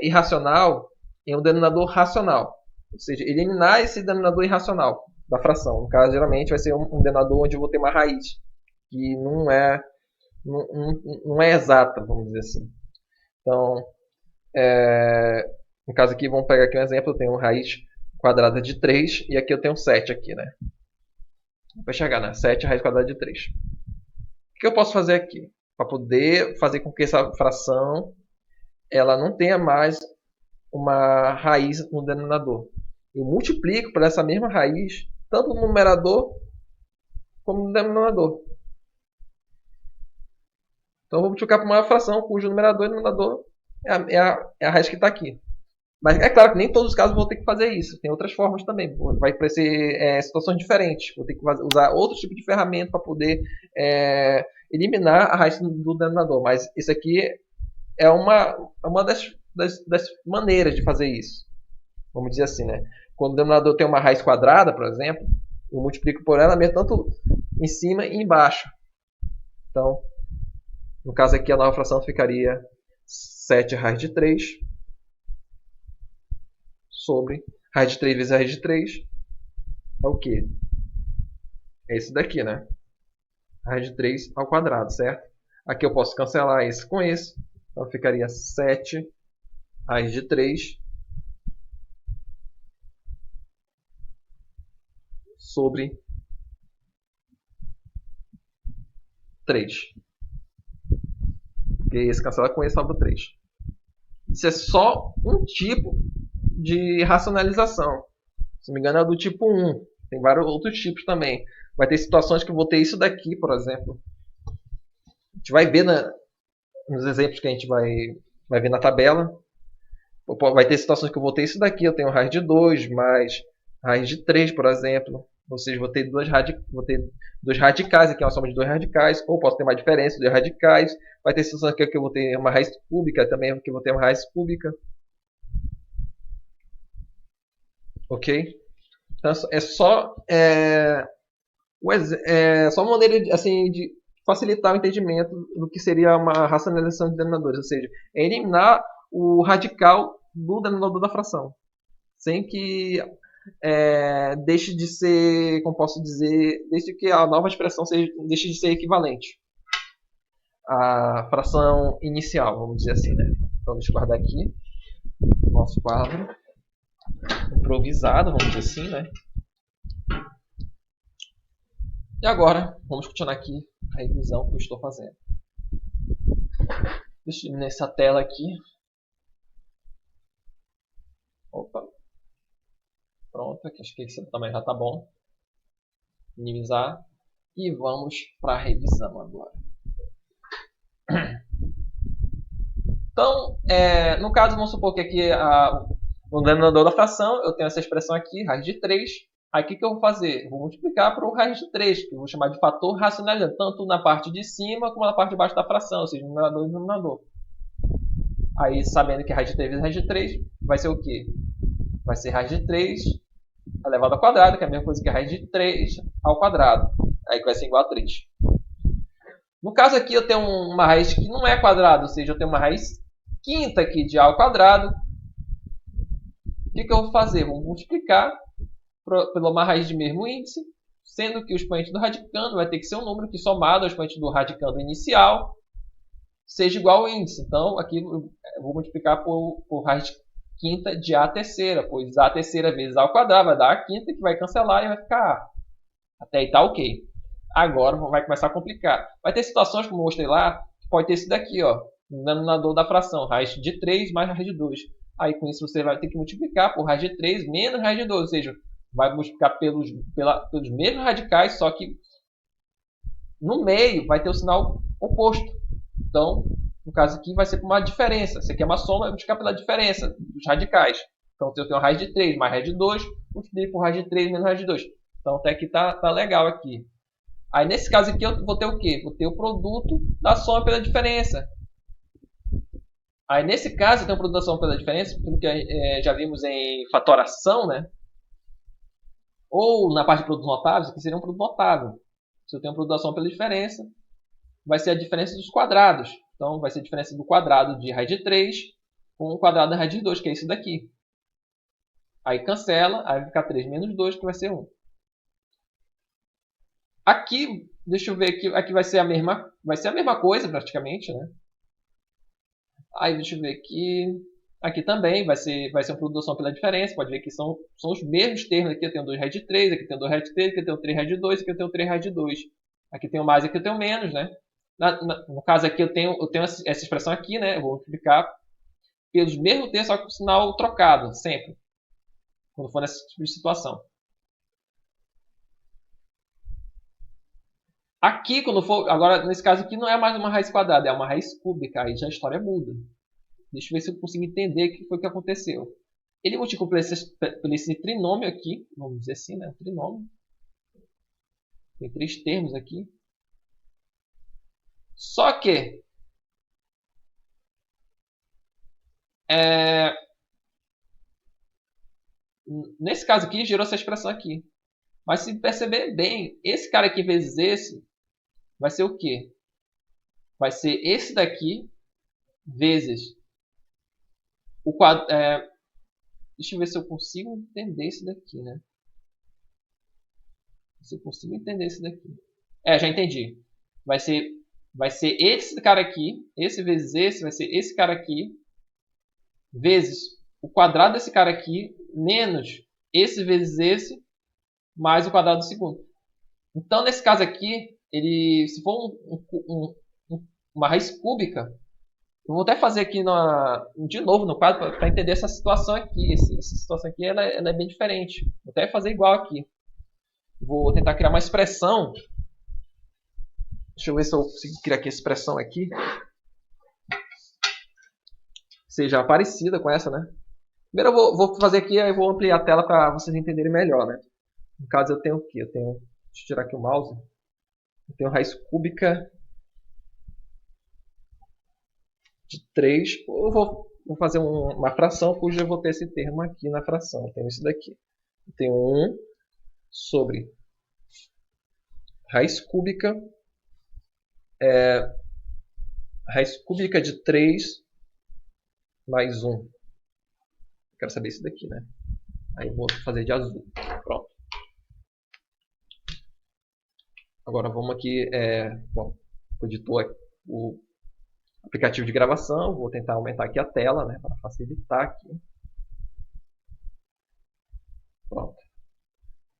Speaker 1: irracional em um denominador racional. Ou seja, eliminar esse denominador irracional da fração. No caso, geralmente, vai ser um denominador onde eu vou ter uma raiz, que não é exata, vamos dizer assim. Então, no caso aqui, vamos pegar aqui um exemplo. Eu tenho raiz quadrada de 3 e aqui eu tenho 7 aqui, né? Vai chegar, né? 7 raiz quadrada de 3. O que eu posso fazer aqui? Para poder fazer com que essa fração ela não tenha mais uma raiz no denominador. Eu multiplico por essa mesma raiz, tanto no numerador como no denominador. Então eu vou multiplicar por uma fração cujo numerador e denominador é a raiz que está aqui. Mas é claro que nem todos os casos vou ter que fazer isso. Tem outras formas também. Vai aparecer situações diferentes. Vou ter que usar outro tipo de ferramenta para poder eliminar a raiz do denominador. Mas isso aqui é uma das maneiras de fazer isso. Vamos dizer assim, né? Quando o denominador tem uma raiz quadrada, por exemplo, eu multiplico por ela mesmo tanto em cima e embaixo. Então, no caso aqui, a nova fração ficaria 7 raiz de 3 sobre raiz de 3 vezes raiz de 3 é o quê? É esse daqui, né? Raiz de 3 ao quadrado, certo? Aqui eu posso cancelar esse com esse. Então ficaria 7 raiz de 3 sobre 3. Porque esse cancela com esse, sobra 3. Isso é só um tipo de racionalização. Se não me engano, é do tipo 1. Tem vários outros tipos também. Vai ter situações que eu vou ter isso daqui, por exemplo. A gente vai ver nos exemplos que a gente vai ver na tabela. Vai ter situações que eu vou ter isso daqui. Eu tenho raiz de 2 mais raiz de 3, por exemplo. Ou seja, vou ter dois radicais. Aqui é uma soma de dois radicais. Ou posso ter uma diferença de dois radicais. Vai ter situações que eu vou ter uma raiz cúbica também, que eu vou ter uma raiz cúbica. Ok? Então, é só uma maneira assim, de facilitar o entendimento do que seria uma racionalização de denominadores, ou seja, é eliminar o radical do denominador da fração, sem que deixe de ser, como posso dizer, desde que a nova expressão deixe de ser equivalente à fração inicial, vamos dizer assim, né? Então, deixa eu guardar aqui o nosso quadro improvisado, vamos dizer assim, né? E agora, vamos continuar aqui a revisão que eu estou fazendo. Deixa eu diminuir essa tela aqui. Opa. Pronto, aqui acho que esse também já está bom. Minimizar. E vamos para a revisão agora. Então, no caso, vamos supor que aqui no denominador da fração, eu tenho essa expressão aqui, raiz de 3. Aí o que eu vou fazer? Vou multiplicar por raiz de 3, que eu vou chamar de fator racionalizante, tanto na parte de cima como na parte de baixo da fração, ou seja, numerador e denominador. Aí, sabendo que raiz de 3 vezes raiz de 3 vai ser o quê? Vai ser raiz de 3 elevado ao quadrado, que é a mesma coisa que raiz de 3 ao quadrado. Aí que vai ser igual a 3. No caso aqui eu tenho uma raiz que não é quadrada, ou seja, eu tenho uma raiz quinta aqui de a ao quadrado. O que eu vou fazer? Vou multiplicar pela uma raiz de mesmo índice, sendo que o expoente do radicando vai ter que ser um número que somado ao expoente do radicando inicial seja igual ao índice. Então, aqui eu vou multiplicar por raiz quinta de a terceira, pois a terceira vezes a ao quadrado vai dar a quinta, que vai cancelar e vai ficar a. Até aí tá ok. Agora vai começar a complicar. Vai ter situações, como eu mostrei lá, que pode ter esse daqui, ó, no denominador da fração, raiz de 3 mais raiz de 2. Aí com isso você vai ter que multiplicar por raiz de 3 menos raiz de 2, ou seja, vai multiplicar pelos mesmos radicais, só que no meio vai ter o sinal oposto. Então, no caso aqui, vai ser por uma diferença. Isso aqui é uma soma, vai multiplicar pela diferença dos radicais. Então, se eu tenho raiz de 3 mais raiz de 2, multiplico por raiz de 3 menos raiz de 2. Então, até aqui tá legal aqui. Aí, nesse caso aqui, eu vou ter o quê? Vou ter o produto da soma pela diferença. Aí, nesse caso, eu tenho produção pela diferença, pelo que já vimos em fatoração, né? Ou na parte de produtos notáveis, que seria um produto notável. Se eu tenho produção pela diferença, vai ser a diferença dos quadrados. Então, vai ser a diferença do quadrado de raiz de 3 com o quadrado da raiz de 2, que é isso daqui. Aí cancela, aí vai ficar 3 menos 2, que vai ser 1. Aqui, deixa eu ver aqui, aqui vai ser a mesma coisa praticamente, né? Aí deixa eu ver aqui. Aqui também vai ser uma produção pela diferença. Pode ver que são os mesmos termos. Aqui eu tenho 2 raiz de 3, aqui eu tenho 2 raiz de 3, aqui eu tenho 3 raiz de 2, aqui eu tenho 3 raiz de 2. Aqui eu tenho mais, aqui eu tenho menos, né? No caso aqui eu tenho essa expressão aqui, né? Eu vou multiplicar pelos mesmos termos, só que com o sinal trocado, sempre. Quando for nessa tipo de situação. Aqui, quando for. Agora, nesse caso aqui, não é mais uma raiz quadrada, é uma raiz cúbica. Aí já a história muda. Deixa eu ver se eu consigo entender o que foi que aconteceu. Ele multiplicou por esse trinômio aqui, vamos dizer assim, né? Trinômio. Tem 3 termos aqui. Só que nesse caso aqui gerou essa expressão aqui. Mas se perceber bem, esse cara aqui vezes esse vai ser o quê? Vai ser esse daqui vezes o quadrado. Deixa eu ver se eu consigo entender isso daqui, né? Se eu consigo entender isso daqui. Já entendi. Vai ser esse cara aqui, esse vezes esse, vai ser esse cara aqui, vezes o quadrado desse cara aqui, menos esse vezes esse, mais o quadrado do segundo. Então, nesse caso aqui, se for uma raiz cúbica, eu vou até fazer aqui de novo no quadro para entender essa situação aqui. Essa situação aqui ela é bem diferente. Vou até fazer igual aqui. Vou tentar criar uma expressão. Deixa eu ver se eu consigo criar aqui a expressão aqui. Seja parecida com essa, né? Primeiro eu vou fazer aqui, aí vou ampliar a tela para vocês entenderem melhor, né? No caso eu tenho o quê? Deixa eu tirar aqui o mouse. Eu tenho raiz cúbica de 3. Eu vou fazer uma fração cuja eu vou ter esse termo aqui na fração. Eu tenho isso daqui. Eu tenho 1 sobre raiz cúbica de 3 mais 1. Quero saber isso daqui, né? Aí eu vou fazer de azul. Pronto. Agora vamos aqui. Bom, o editor, o aplicativo de gravação. Vou tentar aumentar aqui a tela, né? Para facilitar aqui. Pronto.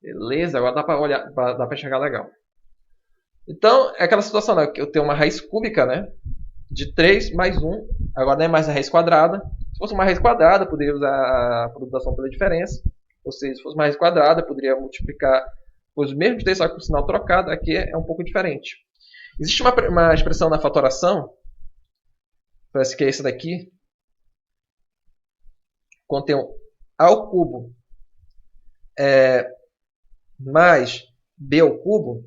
Speaker 1: Beleza, agora dá para olhar, dá para enxergar legal. Então, é aquela situação, né? Eu tenho uma raiz cúbica, né? De 3 mais 1. Agora não é mais a raiz quadrada. Se fosse uma raiz quadrada, poderia usar a produção pela diferença. Ou seja, se fosse uma raiz quadrada, poderia multiplicar os mesmos termos, só que com o sinal trocado. Aqui é um pouco diferente. Existe uma expressão na fatoração, parece que é essa daqui, quando tem a ao cubo mais b ao cubo.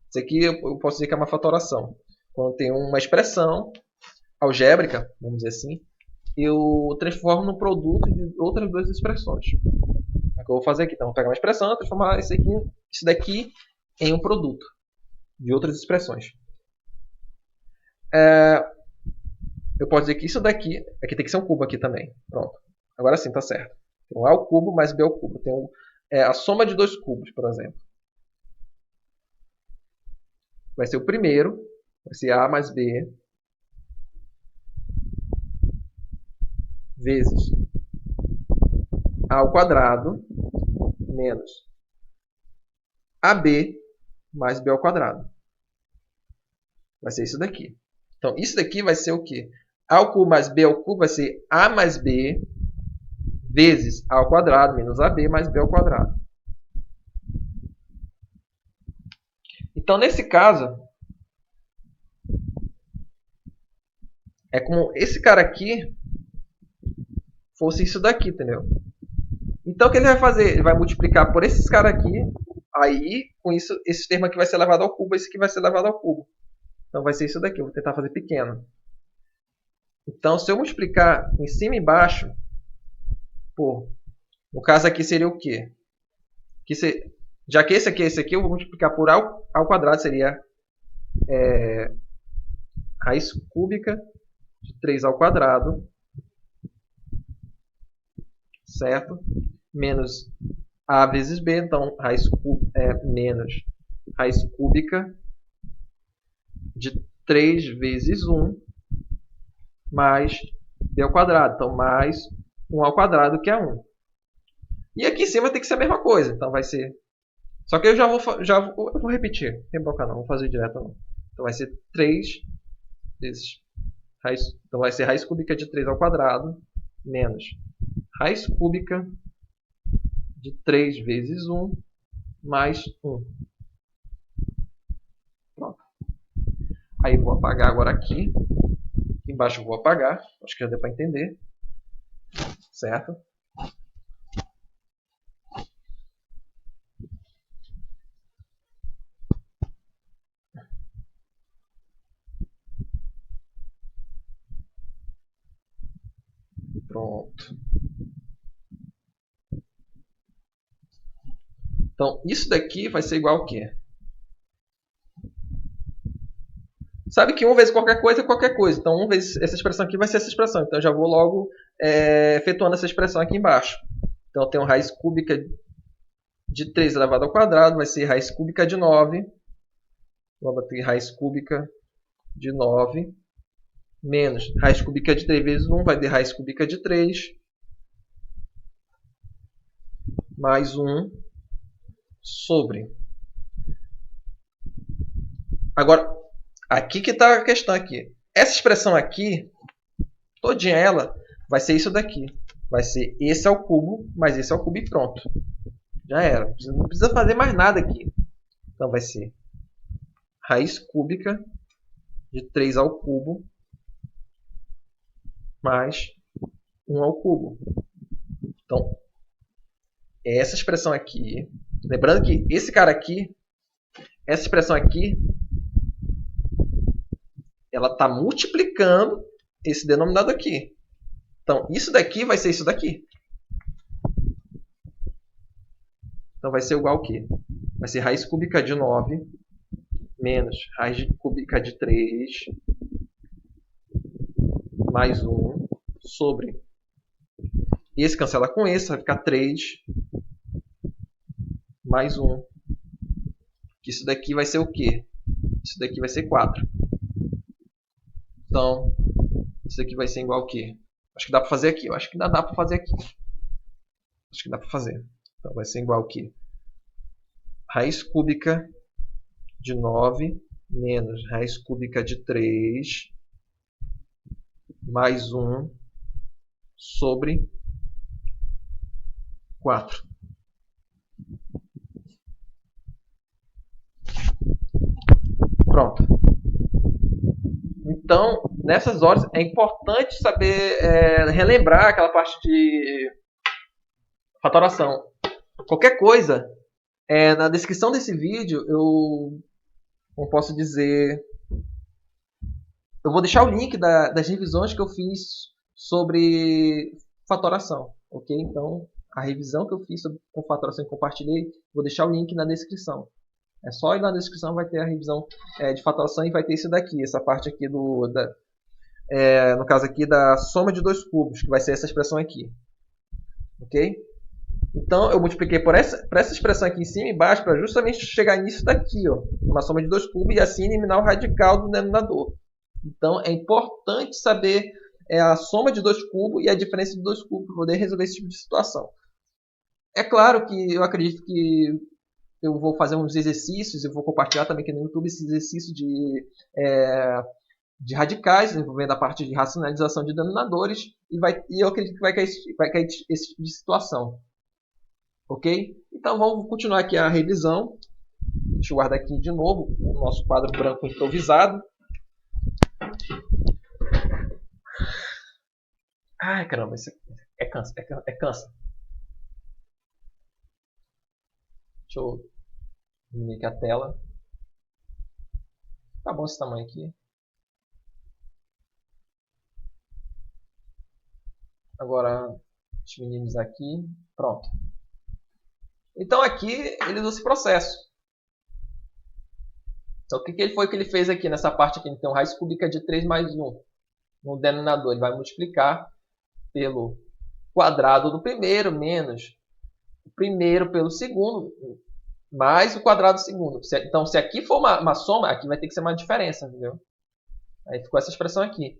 Speaker 1: Isso aqui eu posso dizer que é uma fatoração. Quando tem uma expressão algébrica, vamos dizer assim, eu transformo no produto de outras duas expressões. É o que eu vou fazer aqui. Então, eu vou pegar uma expressão e transformar isso daqui em um produto de outras expressões. Eu posso dizer que isso daqui tem que ser um cubo aqui também. Pronto. Agora sim, está certo. Então, A ao cubo mais B ao cubo. Tem a soma de 2 cubos, por exemplo. Vai ser o primeiro. Vai ser A mais B vezes A ao quadrado menos AB mais B ao quadrado. Vai ser isso daqui. Então, isso daqui vai ser o quê? A ao cubo mais B ao cubo vai ser A mais B vezes A ao quadrado menos AB mais B ao quadrado. Então, nesse caso, é como esse cara aqui fosse isso daqui, entendeu? Então, o que ele vai fazer? Ele vai multiplicar por esses caras aqui, aí, com isso, esse termo aqui vai ser levado ao cubo, esse aqui vai ser levado ao cubo. Então, vai ser isso daqui. Eu vou tentar fazer pequeno. Então, se eu multiplicar em cima e embaixo, por, no caso aqui seria o quê? Já que esse aqui, eu vou multiplicar por a ao quadrado, seria raiz cúbica de 3 ao quadrado, certo? Menos a vezes b, então menos raiz cúbica de 3 vezes 1 mais b ao quadrado. Então, mais 1 ao quadrado, que é 1. E aqui em cima tem que ser a mesma coisa. Então, vai ser... Só que eu eu vou repetir. Não tem bronca não, vou fazer direto não. Então, vai ser 3 vezes... Então, vai ser raiz cúbica de 3 ao quadrado menos raiz cúbica de 3 vezes 1 mais 1. Pronto. Aí, vou apagar agora aqui. Aqui embaixo eu vou apagar. Acho que já deu para entender. Certo? Pronto. Então, isso daqui vai ser igual a quê? Sabe que 1 vezes qualquer coisa é qualquer coisa. Então, 1 vezes essa expressão aqui vai ser essa expressão. Então, eu já vou logo efetuando essa expressão aqui embaixo. Então, eu tenho raiz cúbica de 3 elevado ao quadrado, vai ser raiz cúbica de 9. Vou bater raiz cúbica de 9 menos raiz cúbica de 3 vezes 1, vai ter raiz cúbica de 3 mais 1 sobre. Agora, aqui que está a questão aqui. Essa expressão aqui, todinha ela, vai ser isso daqui. Vai ser esse ao cubo, mais esse ao cubo e pronto. Já era. Não precisa fazer mais nada aqui. Então, vai ser raiz cúbica de 3 ao cubo mais 1 ao cubo. Então, essa expressão aqui... Lembrando que esse cara aqui, essa expressão aqui, ela está multiplicando esse denominador aqui. Então, isso daqui vai ser isso daqui. Então, vai ser igual ao quê? Vai ser raiz cúbica de 9 menos raiz cúbica de 3 mais 1 sobre. Esse cancela com esse, vai ficar 3 mais 1. Isso daqui vai ser o quê? Isso daqui vai ser 4. Então, isso aqui vai ser igual ao quê? Acho que dá para fazer aqui. Eu acho que dá para fazer aqui. Acho que dá para fazer. Então, vai ser igual ao quê? Raiz cúbica de 9 menos raiz cúbica de 3 mais 1 sobre 4. Pronto. Então, nessas horas, é importante saber relembrar aquela parte de fatoração. Qualquer coisa, na descrição desse vídeo, como posso dizer, eu vou deixar o link das revisões que eu fiz sobre fatoração, ok? Então, a revisão que eu fiz com fatoração e compartilhei, vou deixar o link na descrição. É só ir na descrição, vai ter a revisão de fatoração e vai ter isso daqui, essa parte aqui no caso aqui da soma de dois cubos, que vai ser essa expressão aqui. Ok? Então, eu multipliquei por essa expressão aqui em cima e embaixo para justamente chegar nisso daqui, ó, uma soma de dois cubos, e assim eliminar o radical do denominador. Então, é importante saber a soma de dois cubos e a diferença de dois cubos para poder resolver esse tipo de situação. É claro que eu acredito que eu vou fazer uns exercícios, eu vou compartilhar também aqui no YouTube esse exercício de radicais, envolvendo a parte de racionalização de denominadores, e eu acredito que vai cair esse tipo de situação. Ok? Então vamos continuar aqui a revisão. Deixa eu guardar aqui de novo o nosso quadro branco improvisado. Ai, caramba, isso é cansa. Deixa eu diminuir aqui a tela. Tá bom esse tamanho aqui. Agora, deixa eu minimizar aqui. Pronto. Então aqui ele usa esse processo. Então o que ele fez aqui nessa parte aqui? Então raiz cúbica de 3 mais 1 no denominador. Ele vai multiplicar pelo quadrado do primeiro menos o primeiro pelo segundo mais o quadrado do segundo. Então se aqui for uma soma, aqui vai ter que ser uma diferença, entendeu? Aí ficou essa expressão aqui.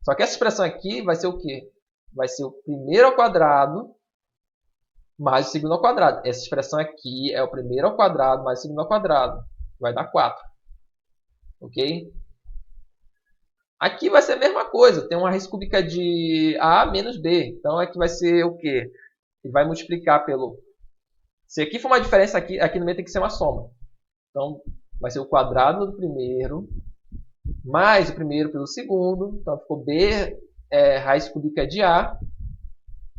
Speaker 1: Só que essa expressão aqui vai ser o quê? Vai ser o primeiro ao quadrado mais o segundo ao quadrado. Essa expressão aqui é o primeiro ao quadrado mais o segundo ao quadrado. Vai dar 4. Ok? Aqui vai ser a mesma coisa. Tem uma raiz cúbica de A menos B. Então aqui vai ser o quê? Ele vai multiplicar pelo... Se aqui for uma diferença, aqui no meio tem que ser uma soma. Então vai ser o quadrado do primeiro mais o primeiro pelo segundo. Então ficou B raiz cúbica de A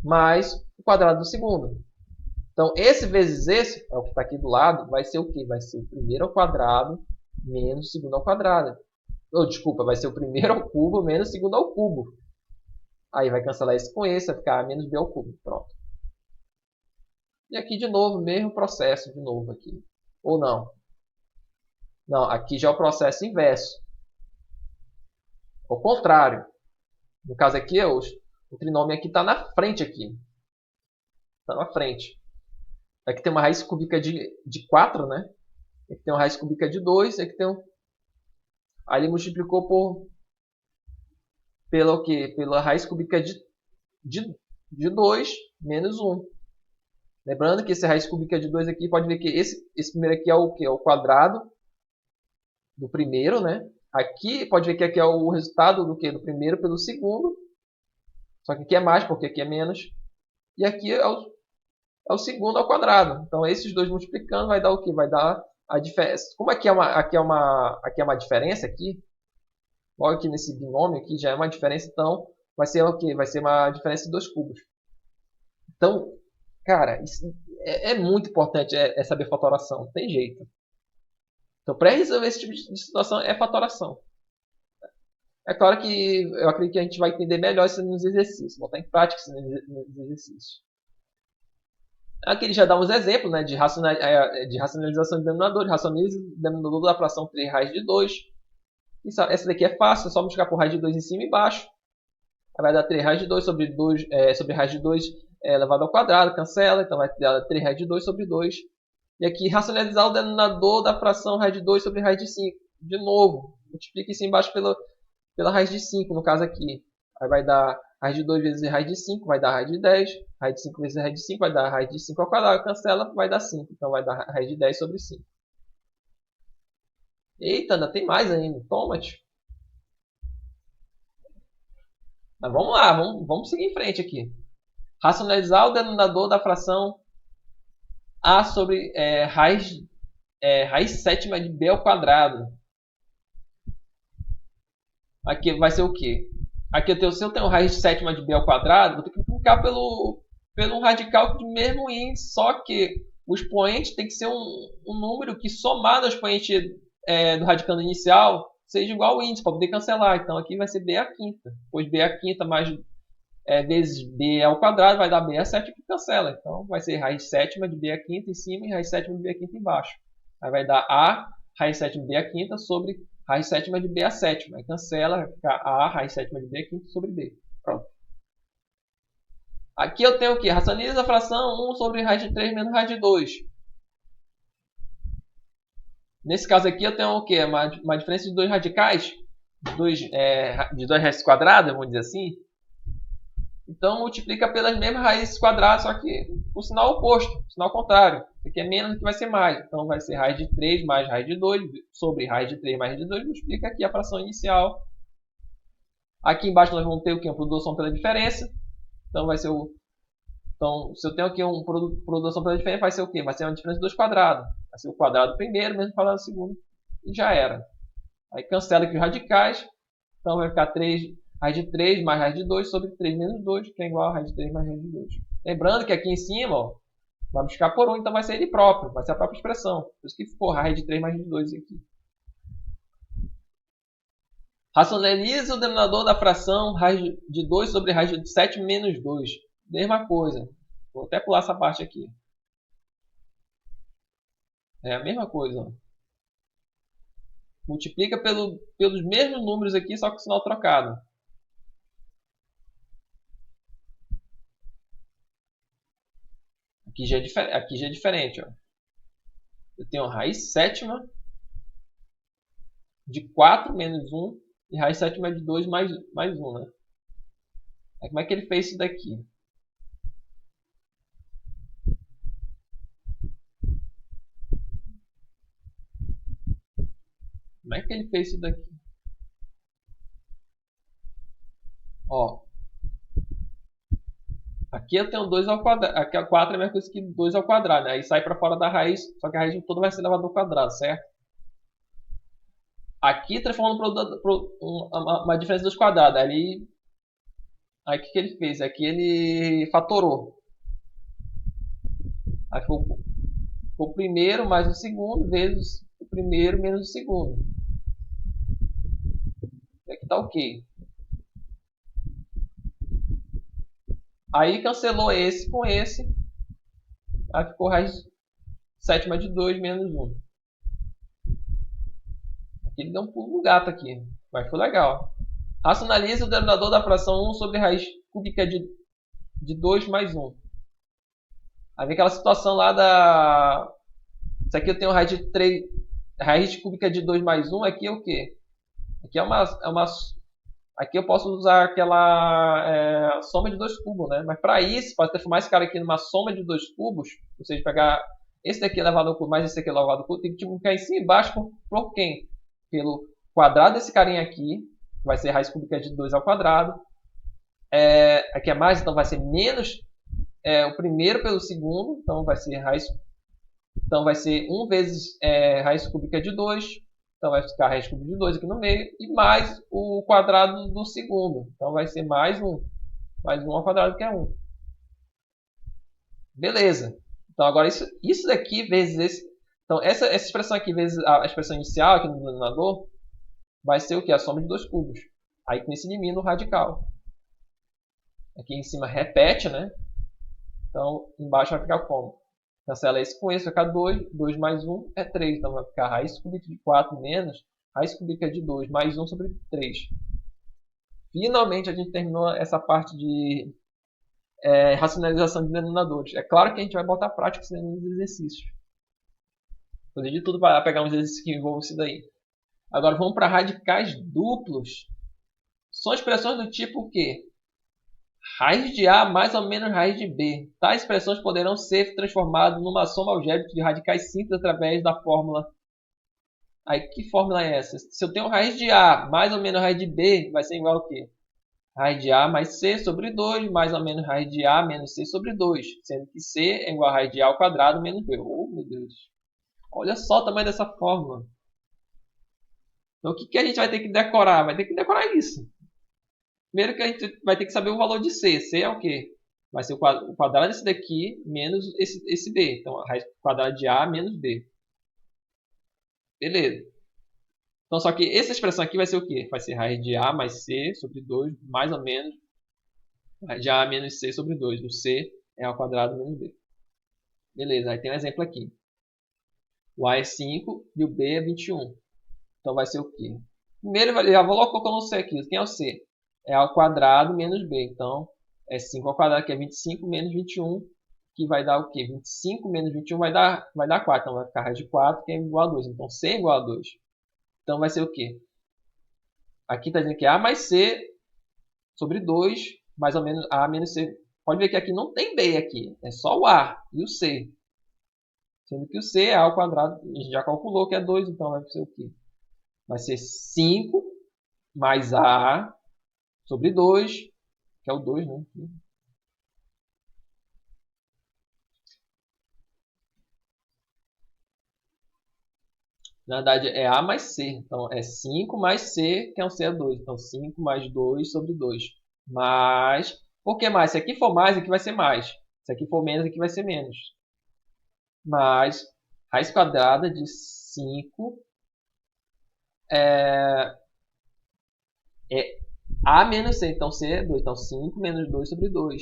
Speaker 1: mais o quadrado do segundo. Então, esse vezes esse, é o que está aqui do lado, vai ser o quê? Vai ser o primeiro ao quadrado menos o segundo ao quadrado. Desculpa, vai ser o primeiro ao cubo menos o segundo ao cubo. Aí vai cancelar esse com esse, vai ficar menos b ao cubo. Pronto. E aqui de novo, mesmo processo de novo aqui. Ou não? Não, aqui já é o processo inverso. Ao contrário. No caso aqui, o trinômio aqui está na frente aqui. Está na frente. Aqui tem uma raiz cúbica de 4, né? Aqui tem uma raiz cúbica de 2. Aqui tem Aí ele multiplicou pela quê? Pela raiz cúbica de 2 menos 1. Lembrando que essa raiz cúbica de 2 aqui, pode ver que esse primeiro aqui é o quê? É o quadrado do primeiro, né? Aqui, pode ver que aqui é o resultado do quê? Do primeiro pelo segundo. Só que aqui é mais, porque aqui é menos. E aqui é o segundo ao quadrado. Então, esses dois multiplicando vai dar o quê? Vai dar a diferença. Como aqui é uma diferença aqui, logo aqui nesse binômio aqui já é uma diferença, então vai ser o quê? Vai ser uma diferença de 2 cubos. Então, cara, isso é muito importante saber fatoração, não tem jeito. Então, para resolver esse tipo de situação é fatoração. É claro que eu acredito que a gente vai entender melhor isso nos exercícios, botar em prática isso nos exercícios. Aqui ele já dá uns exemplos, né, de racionalização de denominador. Racionaliza o denominador da fração 3 raiz de 2. Essa daqui é fácil, é só multiplicar por raiz de 2 em cima e embaixo. Aí vai dar 3 raiz de 2 sobre raiz de 2 elevado ao quadrado, cancela, então vai dar 3 raiz de 2 sobre 2. E aqui racionalizar o denominador da fração raiz de 2 sobre raiz de 5. De novo, multiplica isso embaixo pela raiz de 5, no caso aqui. Aí vai dar raiz de 2 vezes raiz de 5, vai dar raiz de 10. Raiz de 5 vezes raiz de 5 vai dar raiz de 5 ao quadrado, cancela, vai dar 5. Então vai dar raiz de 10 sobre 5. Eita, ainda tem mais ainda. Toma, tio. Mas vamos lá, vamos seguir em frente aqui. Racionalizar o denominador da fração A sobre raiz sétima de B ao quadrado. Aqui vai ser o quê? Aqui se eu tenho raiz sétima de B ao quadrado, vou ter que multiplicar pelo radical de mesmo índice, só que o expoente tem que ser um número que somado ao expoente do radicando inicial seja igual ao índice, para poder cancelar. Então aqui vai ser B à quinta. Pois B à quinta mais vezes B ao quadrado vai dar B à sétima que cancela. Então vai ser raiz sétima de B à quinta em cima e raiz sétima de B à quinta embaixo. Aí vai dar A raiz sétima de B à quinta sobre raiz sétima de B à sétima. Aí cancela, vai ficar A raiz sétima de B à quinta sobre B. Pronto. Aqui eu tenho o quê? Racionaliza a fração 1 sobre raiz de 3 menos raiz de 2. Nesse caso aqui eu tenho o quê? Uma diferença de 2 radicais, de 2 raízes quadradas, vamos dizer assim. Então multiplica pelas mesmas raízes quadradas, só que o sinal oposto, o sinal contrário. Isso aqui é menos, aqui vai ser mais. Então vai ser raiz de 3 mais raiz de 2 sobre raiz de 3 mais raiz de 2. Multiplica aqui a fração inicial. Aqui embaixo nós vamos ter o quê? Uma produção pela diferença. Então vai ser Então, se eu tenho aqui uma produção pela diferença, vai ser o quê? Vai ser uma diferença de 2 quadrados. Vai ser o quadrado primeiro, menos o quadrado segundo. E já era. Aí cancela aqui os radicais. Então vai ficar 3, raiz de 3 mais raiz de 2 sobre 3 menos 2, que é igual a raiz de 3 mais raiz de 2. Lembrando que aqui em cima, ó, vai buscar por 1, então vai ser ele próprio. Vai ser a própria expressão. Por isso que ficou raiz de 3 mais raiz de 2 aqui. Racionalize o denominador da fração raiz de 2 sobre raiz de 7 menos 2. Mesma coisa. Vou até pular essa parte aqui. É a mesma coisa. Ó. Multiplica pelos mesmos números aqui, só com o sinal trocado. Aqui já é diferente. Ó. Eu tenho raiz sétima de 4 menos 1 e raiz sétima de 2 mais 1. Né? Aí, como é que ele fez isso daqui? Como é que ele fez isso daqui? Ó, aqui eu tenho 2 ao quadrado. Aqui a 4 é a mesma coisa que 2 ao quadrado. Né? Aí sai para fora da raiz, só que a raiz toda vai ser elevada ao quadrado, certo? Aqui transformando para uma diferença dos quadrados. Aí o que ele fez? Aqui ele fatorou. Aí ficou o primeiro mais o segundo vezes o primeiro menos o segundo. Aqui está ok. Aí cancelou esse com esse. Aí ficou raiz sétima de 2 menos 1. Aqui ele deu um pulo no gato aqui. Mas foi legal. Racionalize o denominador da fração 1 sobre raiz cúbica de 2 mais 1. Aí vem aquela situação lá da... Isso aqui eu tenho raiz de 3... Raiz cúbica de 2 mais 1. Aqui é o quê? Aqui é uma... Aqui eu posso usar aquela soma de 2 cubos, né? Mas para isso, para transformar esse cara aqui numa soma de 2 cubos, ou seja, pegar esse daqui elevado ao cubo mais esse aqui elevado ao cubo, tem que multiplicar em cima e embaixo por quem? Pelo quadrado desse carinha aqui, que vai ser raiz cúbica de 2 ao quadrado. Aqui é mais, então vai ser menos o primeiro pelo segundo, então vai ser 1 vezes raiz cúbica de 2. Então vai ficar raiz cúbica de 2 aqui no meio. E mais o quadrado do segundo. Então vai ser mais 1. Mais 1 ao quadrado que é 1. Beleza. Então agora isso daqui vezes esse. Então essa expressão aqui vezes a expressão inicial aqui no denominador vai ser o que? A soma de 2 cubos. Aí com isso elimina o radical. Aqui em cima repete, né? Então embaixo vai ficar como? Cancela esse com esse, vai ficar 2. 2 mais 1 é 3. Então vai ficar raiz cúbica de 4 menos raiz cúbica de 2 mais 1 sobre 3. Finalmente a gente terminou essa parte de racionalização de denominadores. É claro que a gente vai botar prática nos exercícios. Fazer de tudo para pegar uns exercícios que envolvam isso daí. Agora vamos para radicais duplos. São expressões do tipo o quê? Raiz de A mais ou menos raiz de B. Tais expressões poderão ser transformadas numa soma algébrica de radicais simples através da fórmula. Aí, que fórmula é essa? Se eu tenho raiz de A mais ou menos raiz de B, vai ser igual ao quê? Raiz de A mais C sobre 2, mais ou menos raiz de A menos C sobre 2. Sendo que C é igual a raiz de A ao quadrado menos B. Oh, meu Deus. Olha só o tamanho dessa fórmula. Então, o que a gente vai ter que decorar? Vai ter que decorar isso. Primeiro que a gente vai ter que saber o valor de C. C é o quê? Vai ser o quadrado desse daqui menos esse B. Então, a raiz quadrada de A menos B. Beleza. Então, só que essa expressão aqui vai ser o quê? Vai ser raiz de A mais C sobre 2, mais ou menos raiz de A menos C sobre 2. O C é ao quadrado menos B. Beleza, aí tem um exemplo aqui. O A é 5 e o B é 21. Então, vai ser o quê? Primeiro, já vou logo colocando o C aqui. Quem é o C? É ao quadrado menos B. Então, é 5 ao quadrado, que é 25, menos 21, que vai dar o quê? 25 menos 21 vai dar 4. Então, vai ficar raiz de 4, que é igual a 2. Então, C é igual a 2. Então, vai ser o quê? Aqui está dizendo que é A mais C sobre 2, mais ou menos A menos C. Pode ver que aqui não tem B aqui. É só o A e o C. Sendo que o C é A ao quadrado. A gente já calculou que é 2, então vai ser o quê? Vai ser 5 mais A sobre 2, que é o 2, né? Na verdade, é A mais C. Então, é 5 mais C, que é um C é 2. Então, 5 mais 2 sobre 2. Mais... Por que mais? Se aqui for mais, aqui vai ser mais. Se aqui for menos, aqui vai ser menos. Mais raiz quadrada de 5 é A menos C. Então C é 2. Então 5 menos 2 sobre 2.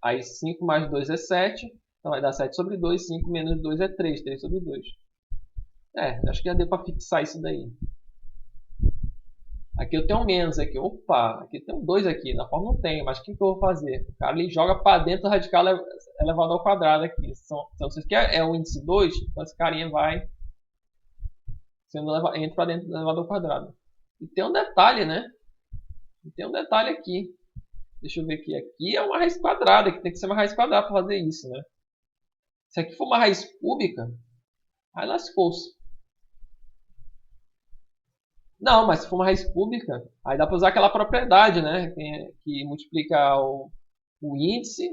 Speaker 1: Aí 5 mais 2 é 7. Então vai dar 7 sobre 2. 5 menos 2 é 3. 3 sobre 2. Acho que já deu para fixar isso daí. Aqui eu tenho um menos aqui. Opa, aqui tem um 2 aqui. Na forma não tem, mas o que eu vou fazer? O cara ele joga para dentro do radical elevado ao quadrado aqui. Então, se você quer o índice 2, então esse carinha vai entra para dentro do elevado ao quadrado. E tem um detalhe, né? E tem um detalhe aqui. Deixa eu ver aqui. Aqui é uma raiz quadrada. Aqui tem que ser uma raiz quadrada para fazer isso, né? Se aqui for uma raiz cúbica, aí lascou-se. Não, mas se for uma raiz cúbica, aí dá para usar aquela propriedade, né? Que multiplica o índice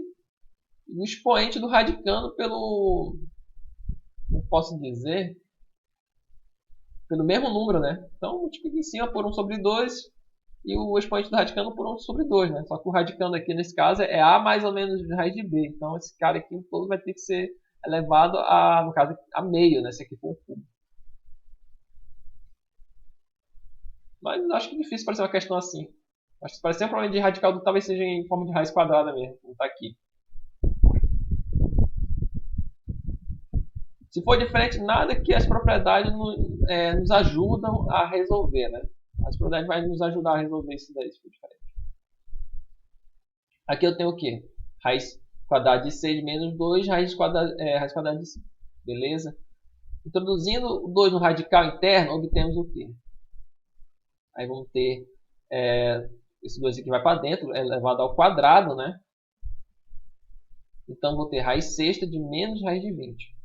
Speaker 1: e o expoente do radicando pelo, como posso dizer, pelo mesmo número, né? Então multiplica em cima por 1 sobre 2 e o expoente do radicando por 1 sobre 2, né? Só que o radicando aqui nesse caso é A mais ou menos raiz de B. Então esse cara aqui todo vai ter que ser elevado a, no caso, a meio, né? Se aqui for um cubo. Mas acho que é difícil parecer uma questão assim. Acho que parecer um problema de radical talvez seja em forma de raiz quadrada mesmo, como está aqui. Se for diferente, nada que as propriedades nos ajudam a resolver, né? As propriedades vão nos ajudar a resolver isso daí, se for diferente. Aqui eu tenho o quê? Raiz quadrada de 6 menos 2, raiz quadrada de 5. Beleza? Introduzindo o 2 no radical interno, obtemos o quê? Aí vamos ter esse 2 aqui vai para dentro, é elevado ao quadrado, né? Então vou ter raiz sexta de menos raiz de 20.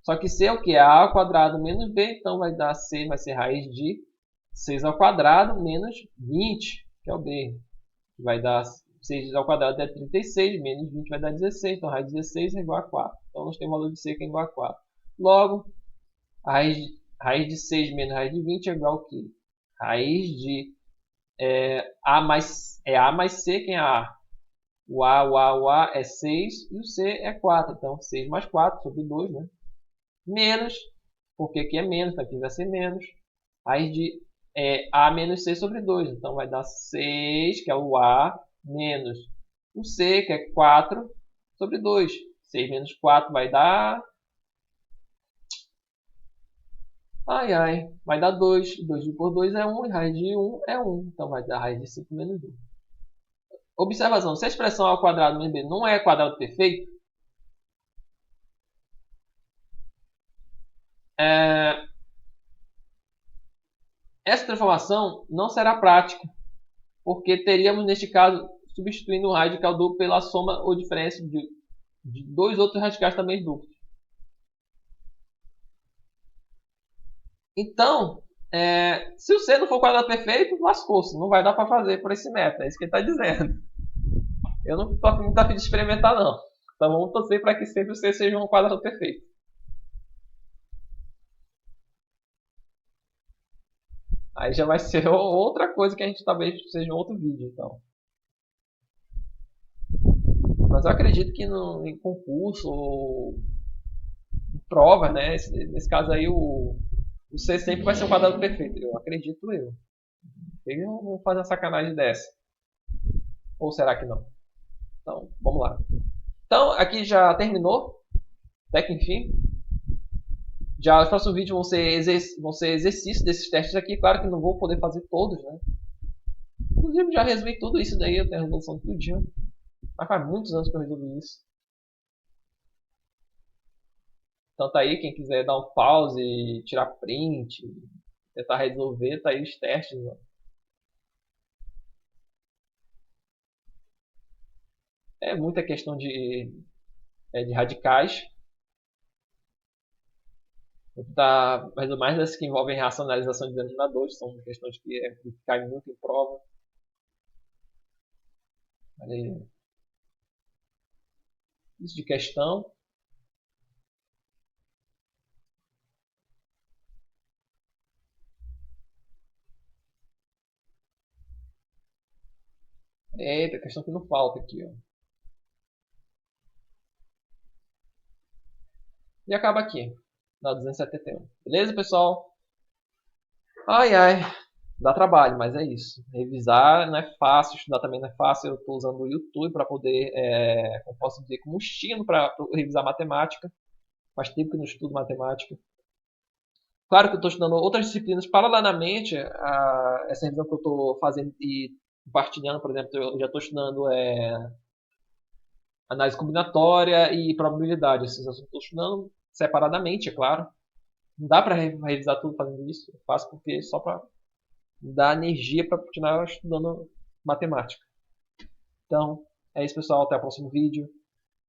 Speaker 1: Só que C é o que? É A ao quadrado menos B, então vai dar C, vai ser raiz de 6 ao quadrado menos 20, que é o B. Que vai dar 6 ao quadrado é 36, menos 20 vai dar 16, então raiz de 16 é igual a 4. Então nós temos o valor de C que é igual a 4. Logo, a raiz de 6 menos raiz de 20 é igual a quê? Raiz de A mais C, quem é A? O A é 6 e o C é 4. Então 6 mais 4 sobre 2, né? Menos, porque aqui é menos, então aqui vai ser menos. Raiz de A menos C sobre 2. Então vai dar 6, que é o A, menos o C, que é 4 sobre 2. 6 menos 4 vai dar... Vai dar 2. 2 por 2 é 1 e raiz de 1 é 1. Então vai dar raiz de 5 menos 1. Observação, se a expressão A ao quadrado menos B não é quadrado perfeito, essa transformação não será prática, porque teríamos, neste caso, substituindo um radical duplo pela soma ou diferença de dois outros radicais também duplos. Então, se o C não for quadrado perfeito, lascou-se. Não vai dar para fazer por esse método. É isso que ele está dizendo. Eu não estou muito afim de experimentar, não. Então vamos torcer para que sempre o C seja um quadrado perfeito. Aí já vai ser outra coisa que a gente talvez seja um outro vídeo, então. Mas eu acredito que em concurso ou em prova, né? Nesse caso aí, o C sempre vai ser um quadrado perfeito. Eu acredito eu. Eu não vou fazer uma sacanagem dessa. Ou será que não? Então, vamos lá. Então, aqui já terminou. Até que enfim. Já os próximos vídeos vão ser exercícios desses testes aqui. Claro que não vou poder fazer todos, né? Inclusive, já resolvi tudo isso daí. Eu tenho a resolução de tudinho. Mas faz muitos anos que eu resolvi isso. Então tá aí, quem quiser dar um pause, tirar print, tentar resolver, tá aí os testes. Ó. É muita questão de radicais. Tá, mas mais das que envolvem racionalização de denominadores, são questões que caem muito em prova. Aí, isso de questão. Eita, questão que não falta aqui, ó. E acaba aqui, na 271. Beleza, pessoal? Ai, ai, dá trabalho, mas é isso. Revisar não é fácil, estudar também não é fácil. Eu estou usando o YouTube para poder, como posso dizer, como estímulo para revisar matemática. Faz tempo que eu não estudo matemática. Claro que eu estou estudando outras disciplinas paralelamente a essa revisão que eu estou fazendo e compartilhando, por exemplo, eu já estou estudando análise combinatória e probabilidade. Esses assuntos eu estou estudando separadamente, é claro. Não dá para revisar tudo fazendo isso. Eu faço porque só para dar energia para continuar estudando matemática. Então, é isso, pessoal. Até o próximo vídeo.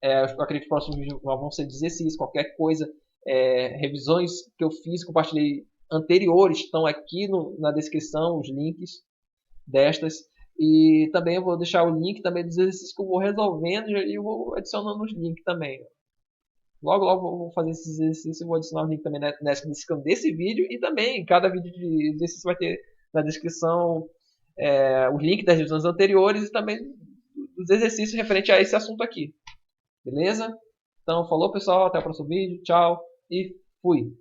Speaker 1: Eu acredito que o próximo vídeo vão ser exercícios, qualquer coisa. Revisões que eu fiz, compartilhei anteriores estão aqui na descrição, os links destas. E também eu vou deixar o link também dos exercícios que eu vou resolvendo e eu vou adicionando os links também. Logo, logo eu vou fazer esses exercícios e vou adicionar o link também na descrição desse vídeo e também cada vídeo de exercício vai ter na descrição os links das revisões anteriores e também dos exercícios referente a esse assunto aqui. Beleza? Então, falou pessoal, até o próximo vídeo, tchau e fui!